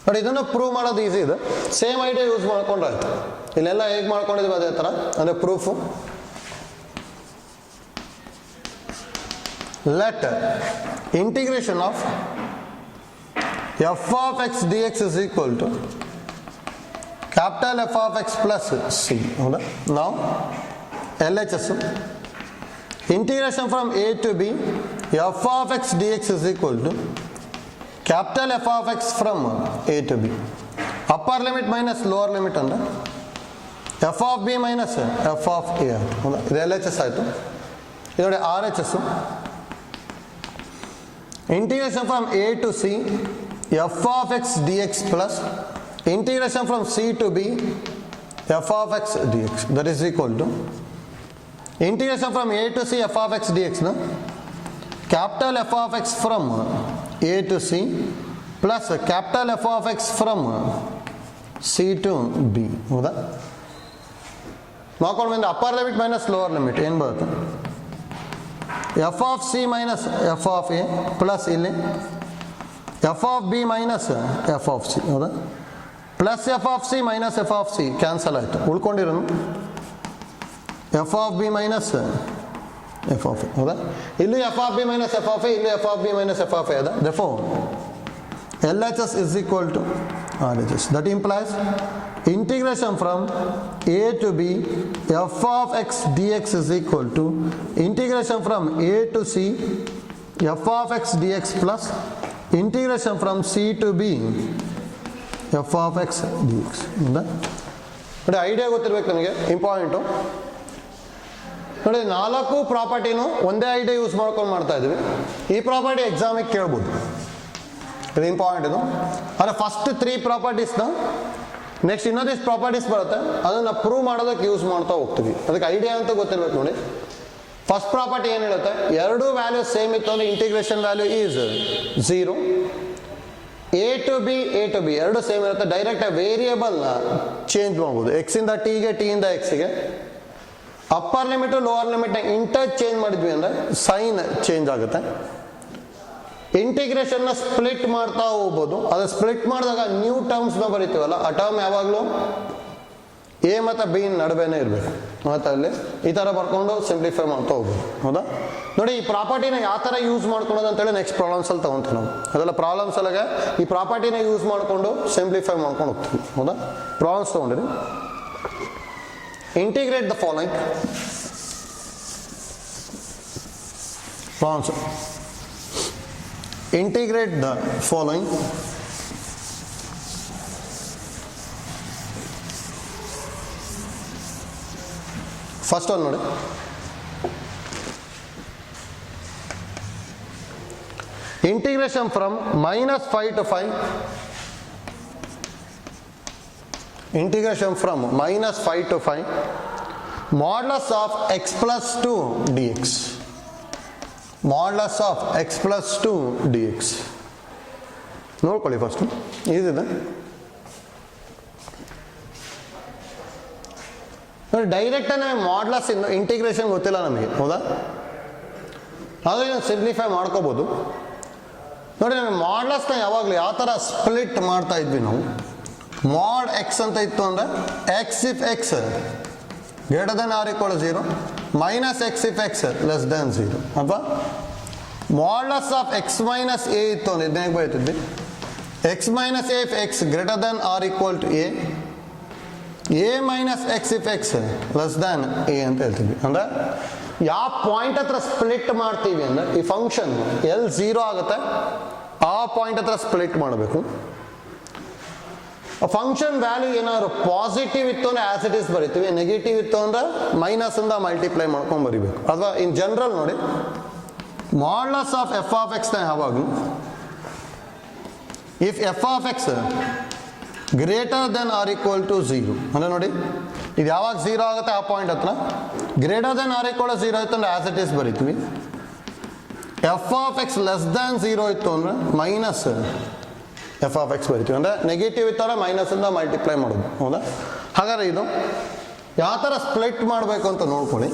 ನೋಡಿ, ಇದನ್ನು ಪ್ರೂವ್ ಮಾಡೋದು ಈಸಿ ಇದೆ. ಸೇಮ್ ಐಡಿಯಾ ಯೂಸ್ ಮಾಡ್ಕೊಂಡ್ರೆ ಆಯ್ತು. ಇಲ್ಲೆಲ್ಲ ಹೇಗೆ ಮಾಡ್ಕೊಂಡಿದ್ವಿ ಅದೇ ಥರ, ಅಂದರೆ proof. let integration of f of x dx is equal to capital F of x plus c. Now LHS, integration from a to b f of x dx is equal to capital F of x from a to b. upper limit minus lower limit under f of b minus f of a. ಇದು LHS ಆಯಿತು. ಇದೊಡೆ RHS, integration from a to c f of x dx plus integration from c to b f of x dx, that is equal to integration from a to c f of x dx na capital F of x from a to c plus capital F of x from c to b. ಹೌದಾ, ಮಾಡ್ಕೊಂಡು ಬಂದು upper limit minus lower limit ಏನು ಬರುತ್ತೆ, F of C minus F of A plus ಇಲ್ಲಿ F of B minus F of C. ಹೌದಾ, plus F of C minus F of C cancel ಆಯಿತು. ಉಳ್ಕೊಂಡಿರೋನು F of B minus F of A. ಹೌದಾ, ಇಲ್ಲಿ F of B minus F of A, ಇಲ್ಲಿ F of B minus F of A ಅದ. therefore LHS is equal to RHS. that implies integration from a to b f of x dx is equal to integration from a to c f of x dx plus integration from c to b f of x dx. ನೋಡಿ, idea ಗೊತ್ತಿರ್ಬೇಕು ನನಗೆ, important. ನೋಡಿ, 4 ಪ್ರಾಪರ್ಟಿನೂ ಒಂದೇ idea use ಮಾಡ್ಕೊಂಡು ಮಾಡ್ತಾ ಇದ್ವಿ. ಈ property ಎಕ್ಸಾಮಿಗೆ ಕೇಳ್ಬೋದು, ಇದು ಇಂಪಾರ್ಟೆಂಟ್. ಇದು ಅಂದರೆ ಫಸ್ಟ್ 3 ಪ್ರಾಪರ್ಟೀಸ್ನ ನೆಕ್ಸ್ಟ್ ಇನ್ನೊಂದಿಷ್ಟು ಪ್ರಾಪರ್ಟೀಸ್ ಬರುತ್ತೆ, ಅದನ್ನು ಪ್ರೂವ್ ಮಾಡೋದಕ್ಕೆ ಯೂಸ್ ಮಾಡ್ತಾ ಹೋಗ್ತೀವಿ. ಅದಕ್ಕೆ ಐಡಿಯಾ ಅಂತ ಗೊತ್ತಿರ್ಬೇಕು. ನೋಡಿ, ಫಸ್ಟ್ ಪ್ರಾಪರ್ಟಿ ಏನು ಹೇಳುತ್ತೆ, ಎರಡೂ ವ್ಯಾಲ್ಯೂ ಸೇಮ್ ಇತ್ತು ಅಂದರೆ integration value is 0. A to B ಎರಡು ಸೇಮ್ ಇರುತ್ತೆ. ಡೈರೆಕ್ಟ್ ವೇರಿಯೇಬಲ್ನ ಚೇಂಜ್ ಮಾಡ್ಬೋದು, ಎಕ್ಸಿಂದ ಟಿಗೆ, ಟಿಯಿಂದ ಎಕ್ಸಿಗೆ. ಅಪ್ಪರ್ ಲಿಮಿಟು ಲೋವರ್ ಲಿಮಿಟ್ನ ಇಂಟರ್ ಚೇಂಜ್ ಮಾಡಿದ್ವಿ ಅಂದರೆ ಸೈನ್ ಚೇಂಜ್ ಆಗುತ್ತೆ. ಇಂಟಿಗ್ರೇಷನ್ನ ಸ್ಪ್ಲಿಟ್ ಮಾಡ್ತಾ ಹೋಗ್ಬೋದು. ಅದು ಸ್ಪ್ಲಿಟ್ ಮಾಡಿದಾಗ ನ್ಯೂ ಟರ್ಮ್ಸ್ನ ಬರಿತೀವಲ್ಲ, ಆ ಟರ್ಮ್ ಯಾವಾಗಲೂ ಎ ಮತ್ತು ಬಿ ನಡುವೆನೇ ಇರಬೇಕು. ಮತ್ತು ಅಲ್ಲಿ ಈ ಥರ ಬರ್ಕೊಂಡು ಸಿಂಪ್ಲಿಫೈ ಮಾಡ್ತಾ ಹೋಗ್ಬೋದು. ಹೌದಾ, ನೋಡಿ, ಈ ಪ್ರಾಪರ್ಟಿನ ಯಾವ ಥರ ಯೂಸ್ ಮಾಡ್ಕೊಳೋದು ಅಂತೇಳಿ ನೆಕ್ಸ್ಟ್ ಪ್ರಾಬ್ಲಮ್ಸಲ್ಲಿ ತೊಗೊತೀವಿ ನಾವು. ಅದೆಲ್ಲ ಪ್ರಾಬ್ಲಮ್ಸ್ ಅಲ್ಲಾಗ ಈ ಪ್ರಾಪರ್ಟಿನ ಯೂಸ್ ಮಾಡಿಕೊಂಡು ಸಿಂಪ್ಲಿಫೈ ಮಾಡ್ಕೊಂಡು ಹೋಗ್ತೀವಿ. ಹೌದಾ, problems ತೊಗೊಂಡಿರಿ. integrate the following. Integrate the following. First one ನೋಡಿ, integration from minus 5 to 5, integration from minus 5 to 5, modulus of x plus 2 dx, modulus of x plus 2 dx. ನೋಡ್ಕೊಳ್ಳಿ first ಈಸಿದೆ ನೋಡಿ. ಡೈರೆಕ್ಟಾಗಿ modulus integration ಗೊತ್ತಿಲ್ಲ ನಮಗೆ, ಹೌದಾ? ಆದರೆ ಸಿಂಪ್ಲಿಫೈ ಮಾಡ್ಕೋಬೋದು ನೋಡಿ. ನಾವು ಮಾಡ್ಲಸ್ನ ಯಾವಾಗಲೂ ಯಾವ ಥರ ಸ್ಪ್ಲಿಟ್ ಮಾಡ್ತಾ ಇದ್ವಿ ನಾವು, ಮಾಡ್ ಎಕ್ಸ್ ಅಂತ ಇತ್ತು ಅಂದರೆ x if x greater than or equal 0 minus x if x less than 0, ಅಥವಾ modulus of X minus a ಇತ್ತು ಅಂದರೆ ಇದನ್ನೇ ಬರೀತಿದ್ವಿ, x minus a if x greater than or equal to a, a minus x if x less than a ಅಂತ ಹೇಳ್ತೀವಿ. ಅಂದರೆ ಯಾವ point ಹತ್ರ ಸ್ಪ್ಲಿಟ್ ಮಾಡ್ತೀವಿ ಅಂದರೆ ಈ ಫಂಕ್ಷನ್ ಎಲ್ 0 ಆಗುತ್ತೆ ಆ ಪಾಯಿಂಟ್ ಹತ್ರ ಸ್ಪ್ಲಿಟ್ ಮಾಡಬೇಕು. ಫಂಕ್ಷನ್ ವ್ಯಾಲ್ಯೂ ಏನಾದ್ರು ಪಾಸಿಟಿವ್ ಇತ್ತು ಅಂದರೆ ಆಸ್ ಇಟ್ ಈಸ್ ಬರಿತೀವಿ, ನೆಗೆಟಿವ್ ಇತ್ತು ಅಂದರೆ ಮೈನಸ್ ಇಂದ ಮಲ್ಟಿಪ್ಲೈ ಮಾಡ್ಕೊಂಡು ಬರಿಬೇಕು. ಅಥವಾ ಇನ್ ಜನರಲ್ ನೋಡಿ, ಮಾಡ್ಲಸ್ ಆಫ್ ಎಫ್ ಆಫ್ ಎಕ್ಸ್ನ ಯಾವಾಗಲೂ if F of X greater than or equal to 0 ಅಂದರೆ ನೋಡಿ, ಇದು ಯಾವಾಗ 0 ಆಗುತ್ತೆ ಆ ಪಾಯಿಂಟ್ ಹತ್ರ, ಗ್ರೇಟರ್ ದೆನ್ ಆರ್ ಈಕ್ವಲ್ 0 ಇತ್ತು ಅಂದರೆ ಆಸ್ ಇಟ್ ಈಸ್ ಬರಿತೀವಿ. F of x less than 0 ಇತ್ತು ಅಂದರೆ ಮೈನಸ್ ಎಫ್ ಆಫ್ ಎಕ್ಸ್ ಬರಿತೀವಿ. ಅಂದರೆ ನೆಗೆಟಿವ್ ಇತ್ತು ಅಂದರೆ ಮೈನಸಿಂದ ಮಲ್ಟಿಪ್ಲೈ ಮಾಡೋದು, ಹೌದಾ? ಹಾಗಾದ್ರೆ ಇದು ಯಾವ ಥರ ಸ್ಪ್ಲಿಟ್ ಮಾಡಬೇಕು ಅಂತ ನೋಡ್ಕೊಳ್ಳಿ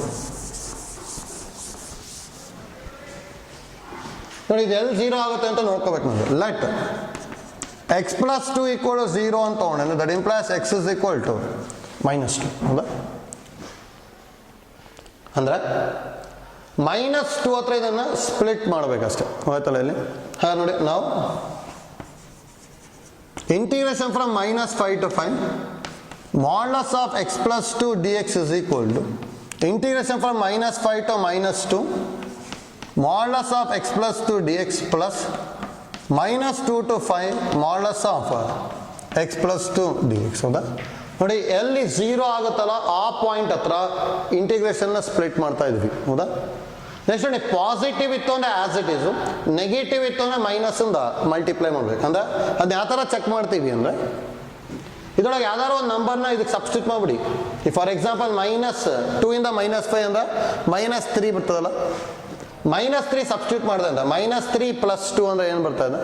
ನೋಡಿ. ಇದು ಎಲ್ಲಿ 0 ಆಗುತ್ತೆ ಅಂತ ನೋಡ್ಕೋಬೇಕು ನಾವು. ಲೆಟ್ ಎಕ್ಸ್ ಪ್ಲಸ್ 2 ಈಕ್ವಲ್ 0 ಅಂತ ತೊಗೊಂಡೆ, that implies X is equal to -2, ಹೌದಾ? ಅಂದರೆ -2 ಹತ್ರ ಇದನ್ನು ಸ್ಪ್ಲಿಟ್ ಮಾಡಬೇಕಷ್ಟೆ, ಹೋಯ್ತಲ್ಲ ಇಲ್ಲಿ. ಹಾಗೆ ನೋಡಿ, ನಾವು integration from -5 to 5 modulus of X plus 2 dx is equal to integration from -5 to -2 modulus of X plus 2 dx plus -2 to 5 modulus of X plus 2 dx, ಹೌದಾ? ನೋಡಿ, ಎಲ್ಲಿ 0 ಆಗುತ್ತಲ್ಲ ಆ ಪಾಯಿಂಟ್ ಹತ್ರ ಇಂಟಿಗ್ರೇಷನ್ನ ಸ್ಪ್ಲಿಟ್ ಮಾಡ್ತಾ ಇದ್ವಿ, ಹೌದಾ? ನೆಕ್ಸ್ಟ್ ನೋಡಿ, ಪಾಸಿಟಿವ್ ಇತ್ತು ಅಂದರೆ ಆಸ್ ಇಟ್ ಈಸು, ನೆಗೆಟಿವ್ ಇತ್ತು ಅಂದರೆ ಮೈನಸ್ಸಿಂದ ಮಲ್ಟಿಪ್ಲೈ ಮಾಡ್ಬೇಕು. ಅಂದರೆ ಅದು ಯಾವ ಥರ ಚೆಕ್ ಮಾಡ್ತೀವಿ ಅಂದರೆ, ಇದರೊಳಗೆ ಯಾವ್ದಾದ್ರು ಒಂದು ನಂಬರ್ನ ಇದಕ್ಕೆ ಸಬ್ಸ್ಟಿಟ್ಯೂಟ್ ಮಾಡಿಬಿಡಿ. ಈ ಫಾರ್ ಎಕ್ಸಾಂಪಲ್ -2 ಇಂದ -5 ಅಂದರೆ -3 ಬರ್ತದಲ್ಲ, -3 ಸಬ್ಸ್ಟಿಟ್ಯೂಟ್ ಮಾಡಿದೆ ಅಂತ -3 + 2 ಅಂದರೆ ಏನು ಬರ್ತಾ ಇದೆ?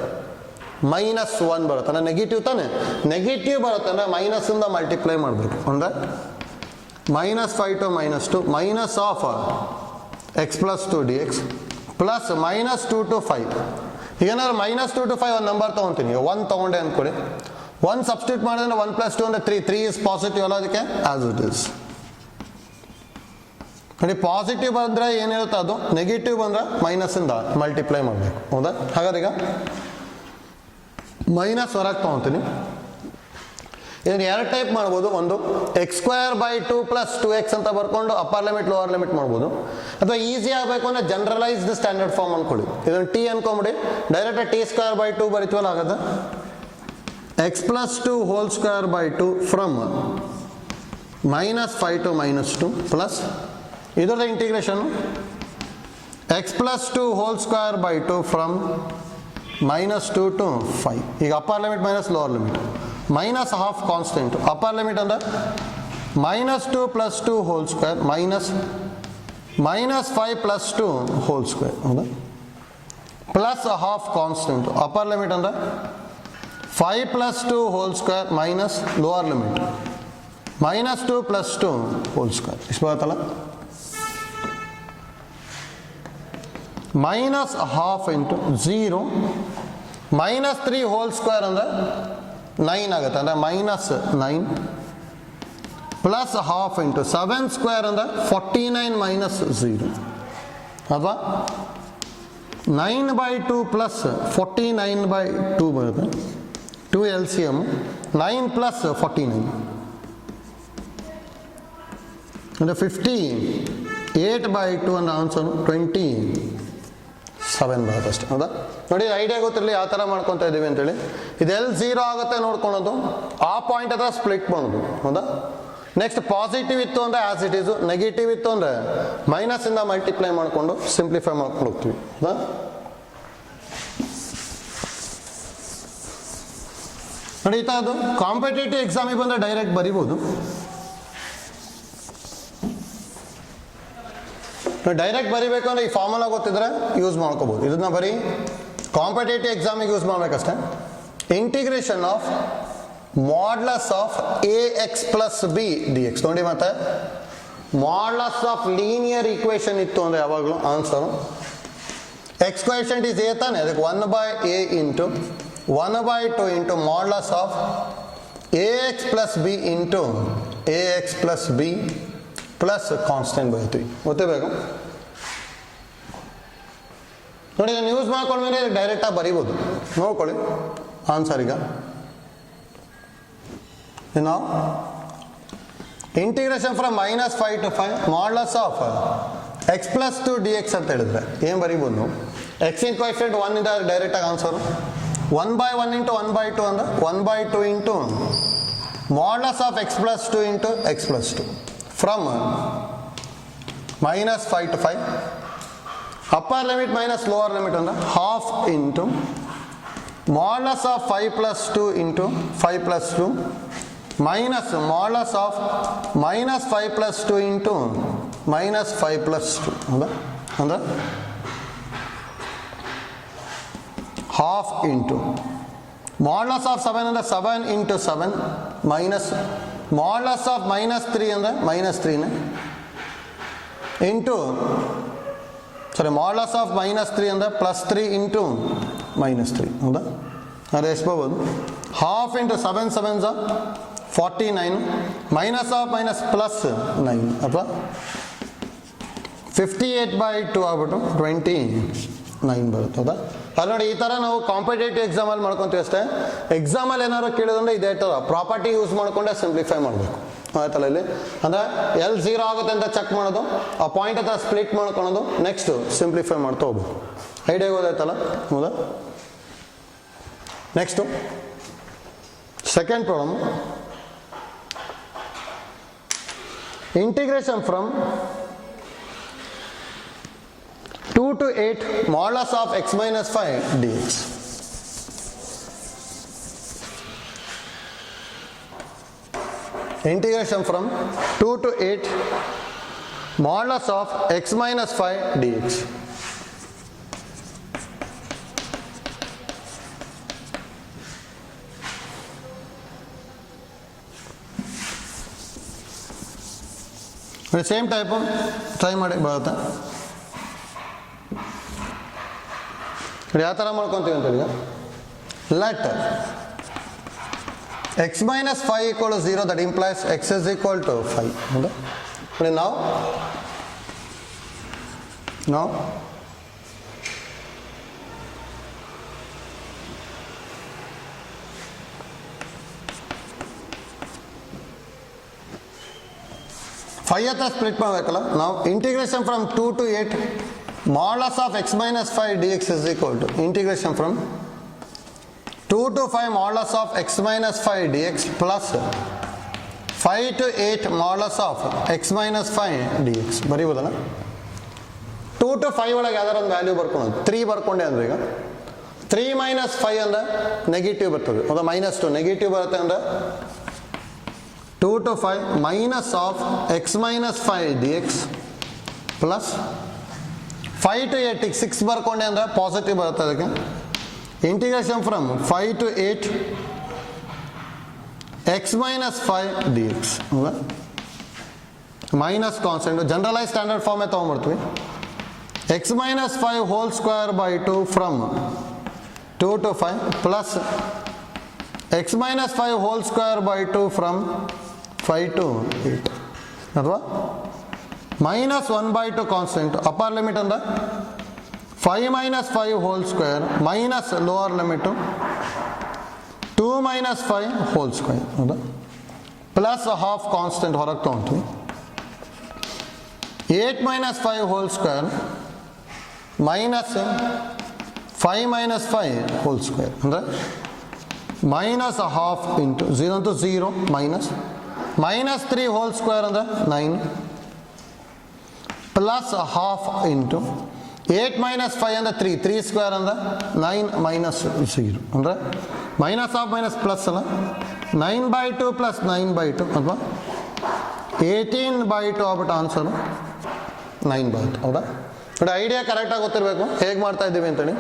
-1 ಬರುತ್ತೆ. ಅಂದರೆ ನೆಗೆಟಿವ್ ತಾನೆ, ನೆಗೆಟಿವ್ ಬರುತ್ತೆ ಅಂದರೆ ಮೈನಸ್ಸಿಂದ ಮಲ್ಟಿಪ್ಲೈ ಮಾಡಬೇಕು. ಅಂದರೆ -5 to -2 minus of X plus 2 dx plus -2 to 5. ಏನಾದ್ರು -2 to 5 ಒಂದು ನಂಬರ್ ತೊಗೊತೀನಿ, 1 ತೊಗೊಂಡೆ ಅಂದ್ಕೊಳ್ಳಿ, 1 ಸಬ್ಸ್ಟಿಟ್ಯೂಟ್ ಮಾಡಿದ್ರೆ 1 + 2 ಅಂದರೆ 3 ಇಸ್ ಪಾಸಿಟಿವ್ ಅಲ್ಲ, ಅದಕ್ಕೆ ಆಸ್ ಇಟ್ ಈಸ್. ನೋಡಿ, ಪಾಸಿಟಿವ್ ಬಂದರೆ ಏನಿರುತ್ತೆ ಅದು, ನೆಗೆಟಿವ್ ಬಂದರೆ ಮೈನಸ್ಸಿಂದ ಮಲ್ಟಿಪ್ಲೈ ಮಾಡಬೇಕು, ಹೌದಾ? ಹಾಗಾದ್ರೆ ಈಗ ಮೈನಸ್ ಹೊರಗೆ ತೊಗೊತೀನಿ. ಇದನ್ನು ಎರಡು ಟೈಪ್ ಮಾಡ್ಬೋದು. ಒಂದು x² 2 + 2x ಅಂತ ಬರ್ಕೊಂಡು ಅಪ್ಪರ್ ಲಿಮಿಟ್ ಲೋವರ್ ಲಿಮಿಟ್ ಮಾಡ್ಬೋದು. ಅಥವಾ ಈಸಿ ಆಗಬೇಕು ಅಂದರೆ ಜನರಲೈಸ್ಡ್ ಸ್ಟ್ಯಾಂಡರ್ಡ್ ಫಾರ್ಮ್ ಅಂದ್ಕೊಳ್ಳಿ. ಇದನ್ನು ಟಿ ಅನ್ಕೊಂಬಿಡಿ, ಡೈರೆಕ್ಟ್ t² 2 ಬರಿತೀವಲ್ಲ, ಹಾಗಾದ್ರೆ x + 2 whole square by 2 from -5 to -2 plus ಇದರದ integration x + 2 whole square by 2 from -2 to 5. ಈಗ upper limit minus lower limit, minus half constant, upper limit ಅಂದರೆ -2 + 2 whole square minus -5 + 2 whole square, ಹೌದಾ? Plus half constant, upper limit ಅಂದರೆ 5 + 2 whole square minus lower limit -2 + 2 whole square. ಇಷ್ಟು ಬರುತ್ತಲ್ಲ, -1/2 × 0 -3 whole square ಅಂದರೆ 9 ಆಗುತ್ತೆ. ಅಂದರೆ -9 plus half into 7² ಅಂದರೆ 49 - 0, ಅಥವಾ 9/2 ಪ್ಲಸ್ 49/2 ಬರುತ್ತೆ. 2 LCM 9 + 49 ಅಂದರೆ 58/2 ಅಂದರೆ ಆನ್ಸರ್ 27 ಬರುತ್ತೆ ಅಷ್ಟೇ. ಹೌದಾ? ನೋಡಿ ಐಡಿಯಾ ಗೊತ್ತಿರಲಿ ಯಾವ ಥರ ಮಾಡ್ಕೊತಾ ಇದ್ದೀವಿ ಅಂತೇಳಿ. ಇದೆಲ್ಲಿ 0 ಆಗುತ್ತೆ ನೋಡ್ಕೊಳೋದು, ಆ ಪಾಯಿಂಟ್ ಹತ್ರ ಸ್ಪ್ಲಿಟ್ ಮಾಡೋದು. ಹೌದಾ? ನೆಕ್ಸ್ಟ್ ಪಾಸಿಟಿವ್ ಇತ್ತು ಅಂದರೆ ಆಸ್ ಇಟ್ ಈಸು, ನೆಗೆಟಿವ್ ಇತ್ತು ಅಂದರೆ ಮೈನಸಿಂದ ಮಲ್ಟಿಪ್ಲೈ ಮಾಡಿಕೊಂಡು ಸಿಂಪ್ಲಿಫೈ ಮಾಡ್ಕೊಂಡು ಹೋಗ್ತೀವಿ. ಹೌದಾ? ನೋಡಿ ಈ ಥರದ್ದು ಕಾಂಪಿಟೇಟಿವ್ ಎಕ್ಸಾಮಿಗೆ ಬಂದರೆ ಡೈರೆಕ್ಟ್ ಬರಿಬೋದು. ಡೈರೆಕ್ಟ್ ಬರಿಬೇಕು ಅಂದರೆ ಈ ಫಾರ್ಮುಲಾ ಗೊತ್ತಿದ್ರೆ ಯೂಸ್ ಮಾಡ್ಕೋಬೋದು. ಇದನ್ನ ಬರೀ ಕಾಂಪಿಟೇಟಿವ್ ಎಕ್ಸಾಮಿಗೆ ಯೂಸ್ ಮಾಡಬೇಕಷ್ಟೇ. Integration of modulus of AX + B dx. ನೋಡಿ ಮತ್ತೆ ಮಾಡ್ಲಸ್ ಆಫ್ ಲೀನಿಯರ್ ಈಕ್ವೇಷನ್ ಇತ್ತು ಅಂದರೆ ಯಾವಾಗಲೂ answer x coefficient is A ತಾನೆ, ಅದಕ್ಕೆ 1/A into 1/2 into modulus of AX + B into AX + B plus constant ಬರೀತೀವಿ. ಗೊತ್ತಿರಬೇಕು. ನೋಡಿ ಇದನ್ನು ಯೂಸ್ ಮಾಡ್ಕೊಂಡ್ಮೇಲೆ ಡೈರೆಕ್ಟಾಗಿ ಬರಿಬೋದು. ನೋಡ್ಕೊಳ್ಳಿ ಆನ್ಸರ್. ಈಗ ನಾವು integration from -5 to 5 modulus of x + 2 dx ಅಂತ ಹೇಳಿದ್ರೆ ಏನು ಬರಿಬೋದು ನಾವು? ಎಕ್ಸಿನ ಕೋಎಫಿಷಿಯಂಟ್ 1 ಇಂದ ಡೈರೆಕ್ಟಾಗಿ ಆನ್ಸರು 1/1 ಇಂಟು 1/2 ಅಂದರೆ 1/2 into modulus of x + 2 into x + 2 from -5 to 5. Upper limit minus lower limit ಅಂದರೆ half into modulus of 5 + 2 into 5 + 2 minus modulus of -5 + 2 into -5 + 2. ಹೌದಾ? ಅಂದರೆ ಹಾಫ್ ಇಂಟು ಮಾಡ್ಲಸ್ ಆಫ್ 7 ಅಂದರೆ 7 ಇಂಟು 7 ಮೈನಸ್ ಮಾಡ್ಲಸ್ ಆಫ್ -3 ಅಂದರೆ -3ನೇ into modulus of -3 ಅಂದರೆ +3 into -3. ಹೌದಾ? ಅದು ಎಷ್ಟು ಬರ್ಬೋದು? Half into 7 7s 49 minus of minus plus 9 ಅಥವಾ 58/2 ಆಗ್ಬಿಟ್ಟು 29 ಬರುತ್ತೆ. ಹೌದಾ? ಅಲ್ಲಿ ನೋಡಿ ಈ ಥರ ನಾವು ಕಾಂಪಿಟೇಟಿವ್ ಎಕ್ಸಾಮಲ್ಲಿ ಮಾಡ್ಕೊತೀವಿ ಅಷ್ಟೇ. ಎಕ್ಸಾಮಲ್ಲಿ ಏನಾದ್ರು ಕೇಳಿದ್ರೆ ಇದೇ ಥರ ಪ್ರಾಪರ್ಟಿ ಯೂಸ್ ಮಾಡಿಕೊಂಡೆ ಸಿಂಪ್ಲಿಫೈ ಮಾಡಬೇಕು. ಆಯ್ತಲ್ಲ ಇಲ್ಲಿ ಅಂದರೆ ಎಲ್ಲಿ 0 ಆಗುತ್ತೆ ಅಂತ ಚೆಕ್ ಮಾಡೋದು, ಆ ಪಾಯಿಂಟ್ ಹತ್ರ ಸ್ಪ್ಲಿಟ್ ಮಾಡ್ಕೊಳೋದು, ನೆಕ್ಸ್ಟ್ ಸಿಂಪ್ಲಿಫೈ ಮಾಡ್ತಾ ಹೋಗ್ಬೇಕು. ಐಡಿಯಾ ಗೊತ್ತಾಯ್ತಲ್ಲ? ಹೌದಾ? Next second problem. Integration from 2 to 8 modulus of x - 5 dx. Integration from 2 to 8 modulus of x - 5 dx. Same type try ಮಾಡಿ ಬರುತ್ತೆ. ಯಾವ ಥರ ಮಾಡ್ಕೊತೀವಿ ಅಂತ ಈಗ let x - 5 = 0, that implies x is equal to 5. ಹೌದಾ? now 5 ಹತ್ರ ಸ್ಪ್ಲಿಟ್ ಮಾಡಬೇಕಲ್ಲ. ನಾವು integration from 2 to 8 modulus of x - 5 dx is equal to integration from 2 to 5 modulus of x - 5 dx plus 5 to 8 modulus of x - 5 dx. ಬರೀಬೋದಲ್ಲ? 2 to 5 ಒಳಗೆ ಯಾವ್ದಾರು ಒಂದು value ಬರ್ಕೊಳೋದು. 3 ಬರ್ಕೊಂಡೆ ಅಂದರೆ ಈಗ 3 - 5 ಅಂದರೆ ನೆಗೆಟಿವ್ ಬರ್ತದೆ. ಹೌದಾ? -2 ನೆಗೆಟಿವ್ ಬರುತ್ತೆ ಅಂದರೆ 2 to 5 minus of x - 5 dx plus 5 to 8 6 ಬರ್ಕೊಂಡೆ ಅಂದರೆ ಪಾಸಿಟಿವ್ ಬರುತ್ತೆ. ಅದಕ್ಕೆ integration from 5 to 8 x - 5 dx. ಹೌದಾ? ಮೈನಸ್ ಕಾನ್ಸ್ಟೆಂಟ್ ಜನರಲೈಸ್ ಸ್ಟ್ಯಾಂಡರ್ಡ್ ಫಾರ್ಮೇ ತೊಗೊಂಡ್ಬಿಡ್ತೀವಿ. x - 5 whole square by 2 from 2 to 5 plus x - 5 whole square by 2 from 5 to 8 ಅಥವಾ -1/2 ಕಾನ್ಸ್ಟೆಂಟ್ ಅಪ್ಪರ್ ಲಿಮಿಟ್ ಅಂದ್ರೆ 5 - 5 whole square minus lower limit 2 - 5 whole square. ಹೌದಾ? Plus half constant ಹೊರಗೆ ತೊಗೊಳ್ತೀವಿ. 8 minus 5 whole square minus 5 minus 5 whole square ಅಂದರೆ minus a half into 0 into 0 minus 3 whole square ಅಂದರೆ 9 plus a half into 8 minus 5 ಅಂದರೆ 3 square ಅಂದರೆ 9 minus 0 ಅಂದರೆ minus half minus plus ಅಲ್ಲ 9 by 2 plus 9 by 2 ಅಥವಾ 18 by 2 ಆಗ್ಬಿಟ್ಟು ಆನ್ಸರು 9 by 2 ಹೌದಾ? ನೋಡಿ ಐಡಿಯಾ ಕರೆಕ್ಟಾಗಿ ಗೊತ್ತಿರಬೇಕು ಹೇಗೆ ಮಾಡ್ತಾ ಇದ್ದೀವಿ ಅಂತೇಳಿ.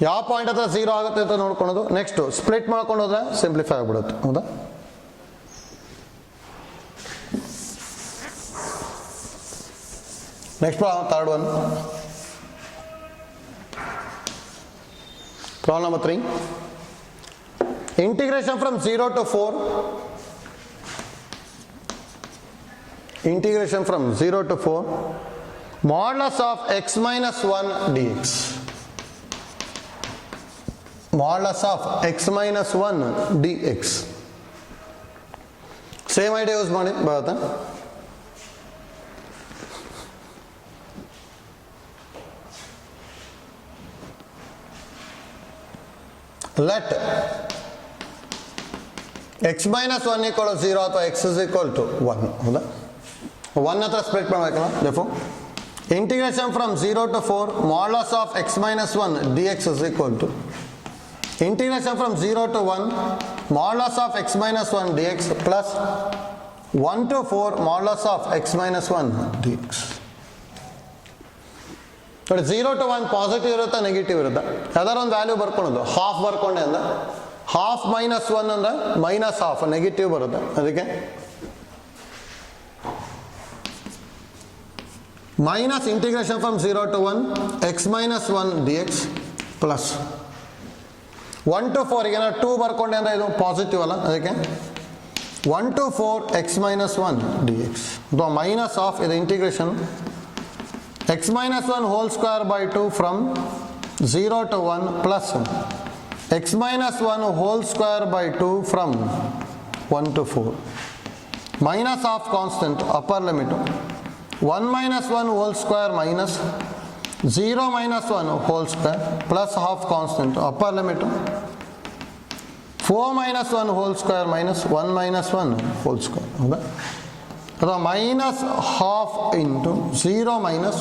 ಯಾವ ಪಾಯಿಂಟ್ ಹತ್ರ 0 ಆಗುತ್ತೆ ಅಂತ ನೋಡ್ಕೊಳೋದು. ನೆಕ್ಸ್ಟು ಸ್ಪ್ಲಿಟ್ ಮಾಡ್ಕೊಂಡು ಹೋದ್ರೆ ಸಿಂಪ್ಲಿಫೈ ಆಗ್ಬಿಡುತ್ತೆ ಹೌದಾ? Next third one, problem number 3. Integration from 0 to 4. Integration from 0 to 4. Modulus of x minus 1 dx. Modulus of x minus 1 dx. Same idea use ಮಾಡಿ ಬರುತ್ತಾ? Let x minus 1 equal to 0 ಅಥವಾ x is equal to 1 ಹೌದಾ? 1 ಹತ್ರ split ಮಾಡಬೇಕಲ್ಲ. therefore integration from 0 to 4 modulus of x minus 1 dx is equal to integration from 0 to 1 modulus of x minus 1 dx plus 1 to 4 modulus of x minus 1 dx. ನೋಡಿ 0 to 1 positive ಇರುತ್ತಾ negative ಇರುತ್ತಾ? ಯಾವ್ದಾರು ಒಂದು value ಬರ್ಕೊಳ್ಳೋದು. Half ಬರ್ಕೊಂಡೆ ಅಂದ್ರೆ half minus 1 ಅಂದ್ರೆ minus half negative ಬರುತ್ತೆ. ಅದಕ್ಕೆ minus integration from 0 to 1 x minus 1 dx plus 1 to 4 ಈಗ 2 ಬರ್ಕೊಂಡೆ ಅಂದ್ರೆ ಇದು ಪಾಸಿಟಿವ್ ಅಲ್ಲ, ಅದಕ್ಕೆ 1 to 4 x minus 1 dx ಅಥವಾ ಮೈನಸ್ ಆಫ್ ಇದು integration x minus 1 whole square by 2 from 0 to 1 plus x minus 1 whole square by 2 from 1 to 4 minus half constant upper limit 1 minus 1 whole square minus 0 minus 1 whole square plus half constant upper limit 4 minus 1 whole square minus 1 minus 1 whole square ಹೌದಾ? ಅಥವಾ minus half into 0 minus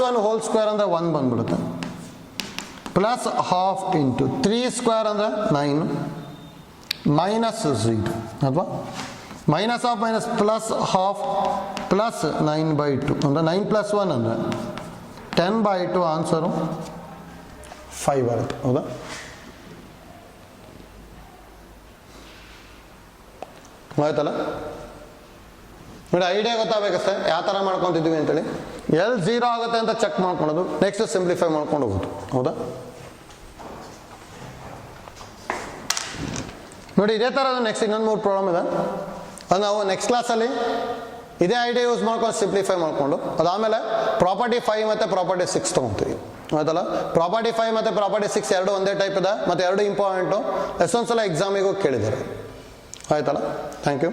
1 whole square ಅಂದರೆ 1 ಬಂದ್ಬಿಡುತ್ತೆ plus half into 3 square ಅಂದರೆ 9 minus 0 ಅಥವಾ minus half minus plus half plus 9/2 ಅಂದರೆ 9 plus 1 ಅಂದರೆ 10/2 answer 5 ಬರುತ್ತೆ ಹೌದಾ? ಆಯ್ತಲ್ಲ? ನೋಡಿ ಐಡಿಯಾ ಗೊತ್ತಾಗಬೇಕಷ್ಟೇ ಯಾವ ಥರ ಮಾಡ್ಕೊತಿದ್ವಿ ಅಂತೇಳಿ. ಎಲ್ಲಿ 0 ಆಗುತ್ತೆ ಅಂತ ಚೆಕ್ ಮಾಡ್ಕೊಳೋದು, ನೆಕ್ಸ್ಟ್ ಸಿಂಪ್ಲಿಫೈ ಮಾಡ್ಕೊಂಡು ಹೋಗೋದು ಹೌದಾ? ನೋಡಿ ಇದೇ ಥರ ನೆಕ್ಸ್ಟ್ ಇನ್ನೊಂದು 3 ಪ್ರಾಬ್ಲಮ್ ಇದೆ. ಅದು ನಾವು ನೆಕ್ಸ್ಟ್ ಕ್ಲಾಸಲ್ಲಿ ಇದೇ ಐಡಿಯಾ ಯೂಸ್ ಮಾಡ್ಕೊಂಡು ಸಿಂಪ್ಲಿಫೈ ಮಾಡಿಕೊಂಡು ಅದಾದಮೇಲೆ ಪ್ರಾಪರ್ಟಿ 5 ಮತ್ತು ಪ್ರಾಪರ್ಟಿ 6 ತೊಗೊತೀವಿ ಆಯ್ತಲ್ಲ. ಪ್ರಾಪರ್ಟಿ 5 ಮತ್ತು ಪ್ರಾಪರ್ಟಿ 6 ಎರಡು ಒಂದೇ ಟೈಪ್ ಇದೆ ಮತ್ತು ಎರಡು ಇಂಪಾರ್ಟೆಂಟು. ಎಷ್ಟೊಂದು ಸಲ ಎಕ್ಸಾಮಿಗೂ ಕೇಳಿದ್ದಾರೆ ಆಯ್ತಲ್ಲ. Thank you.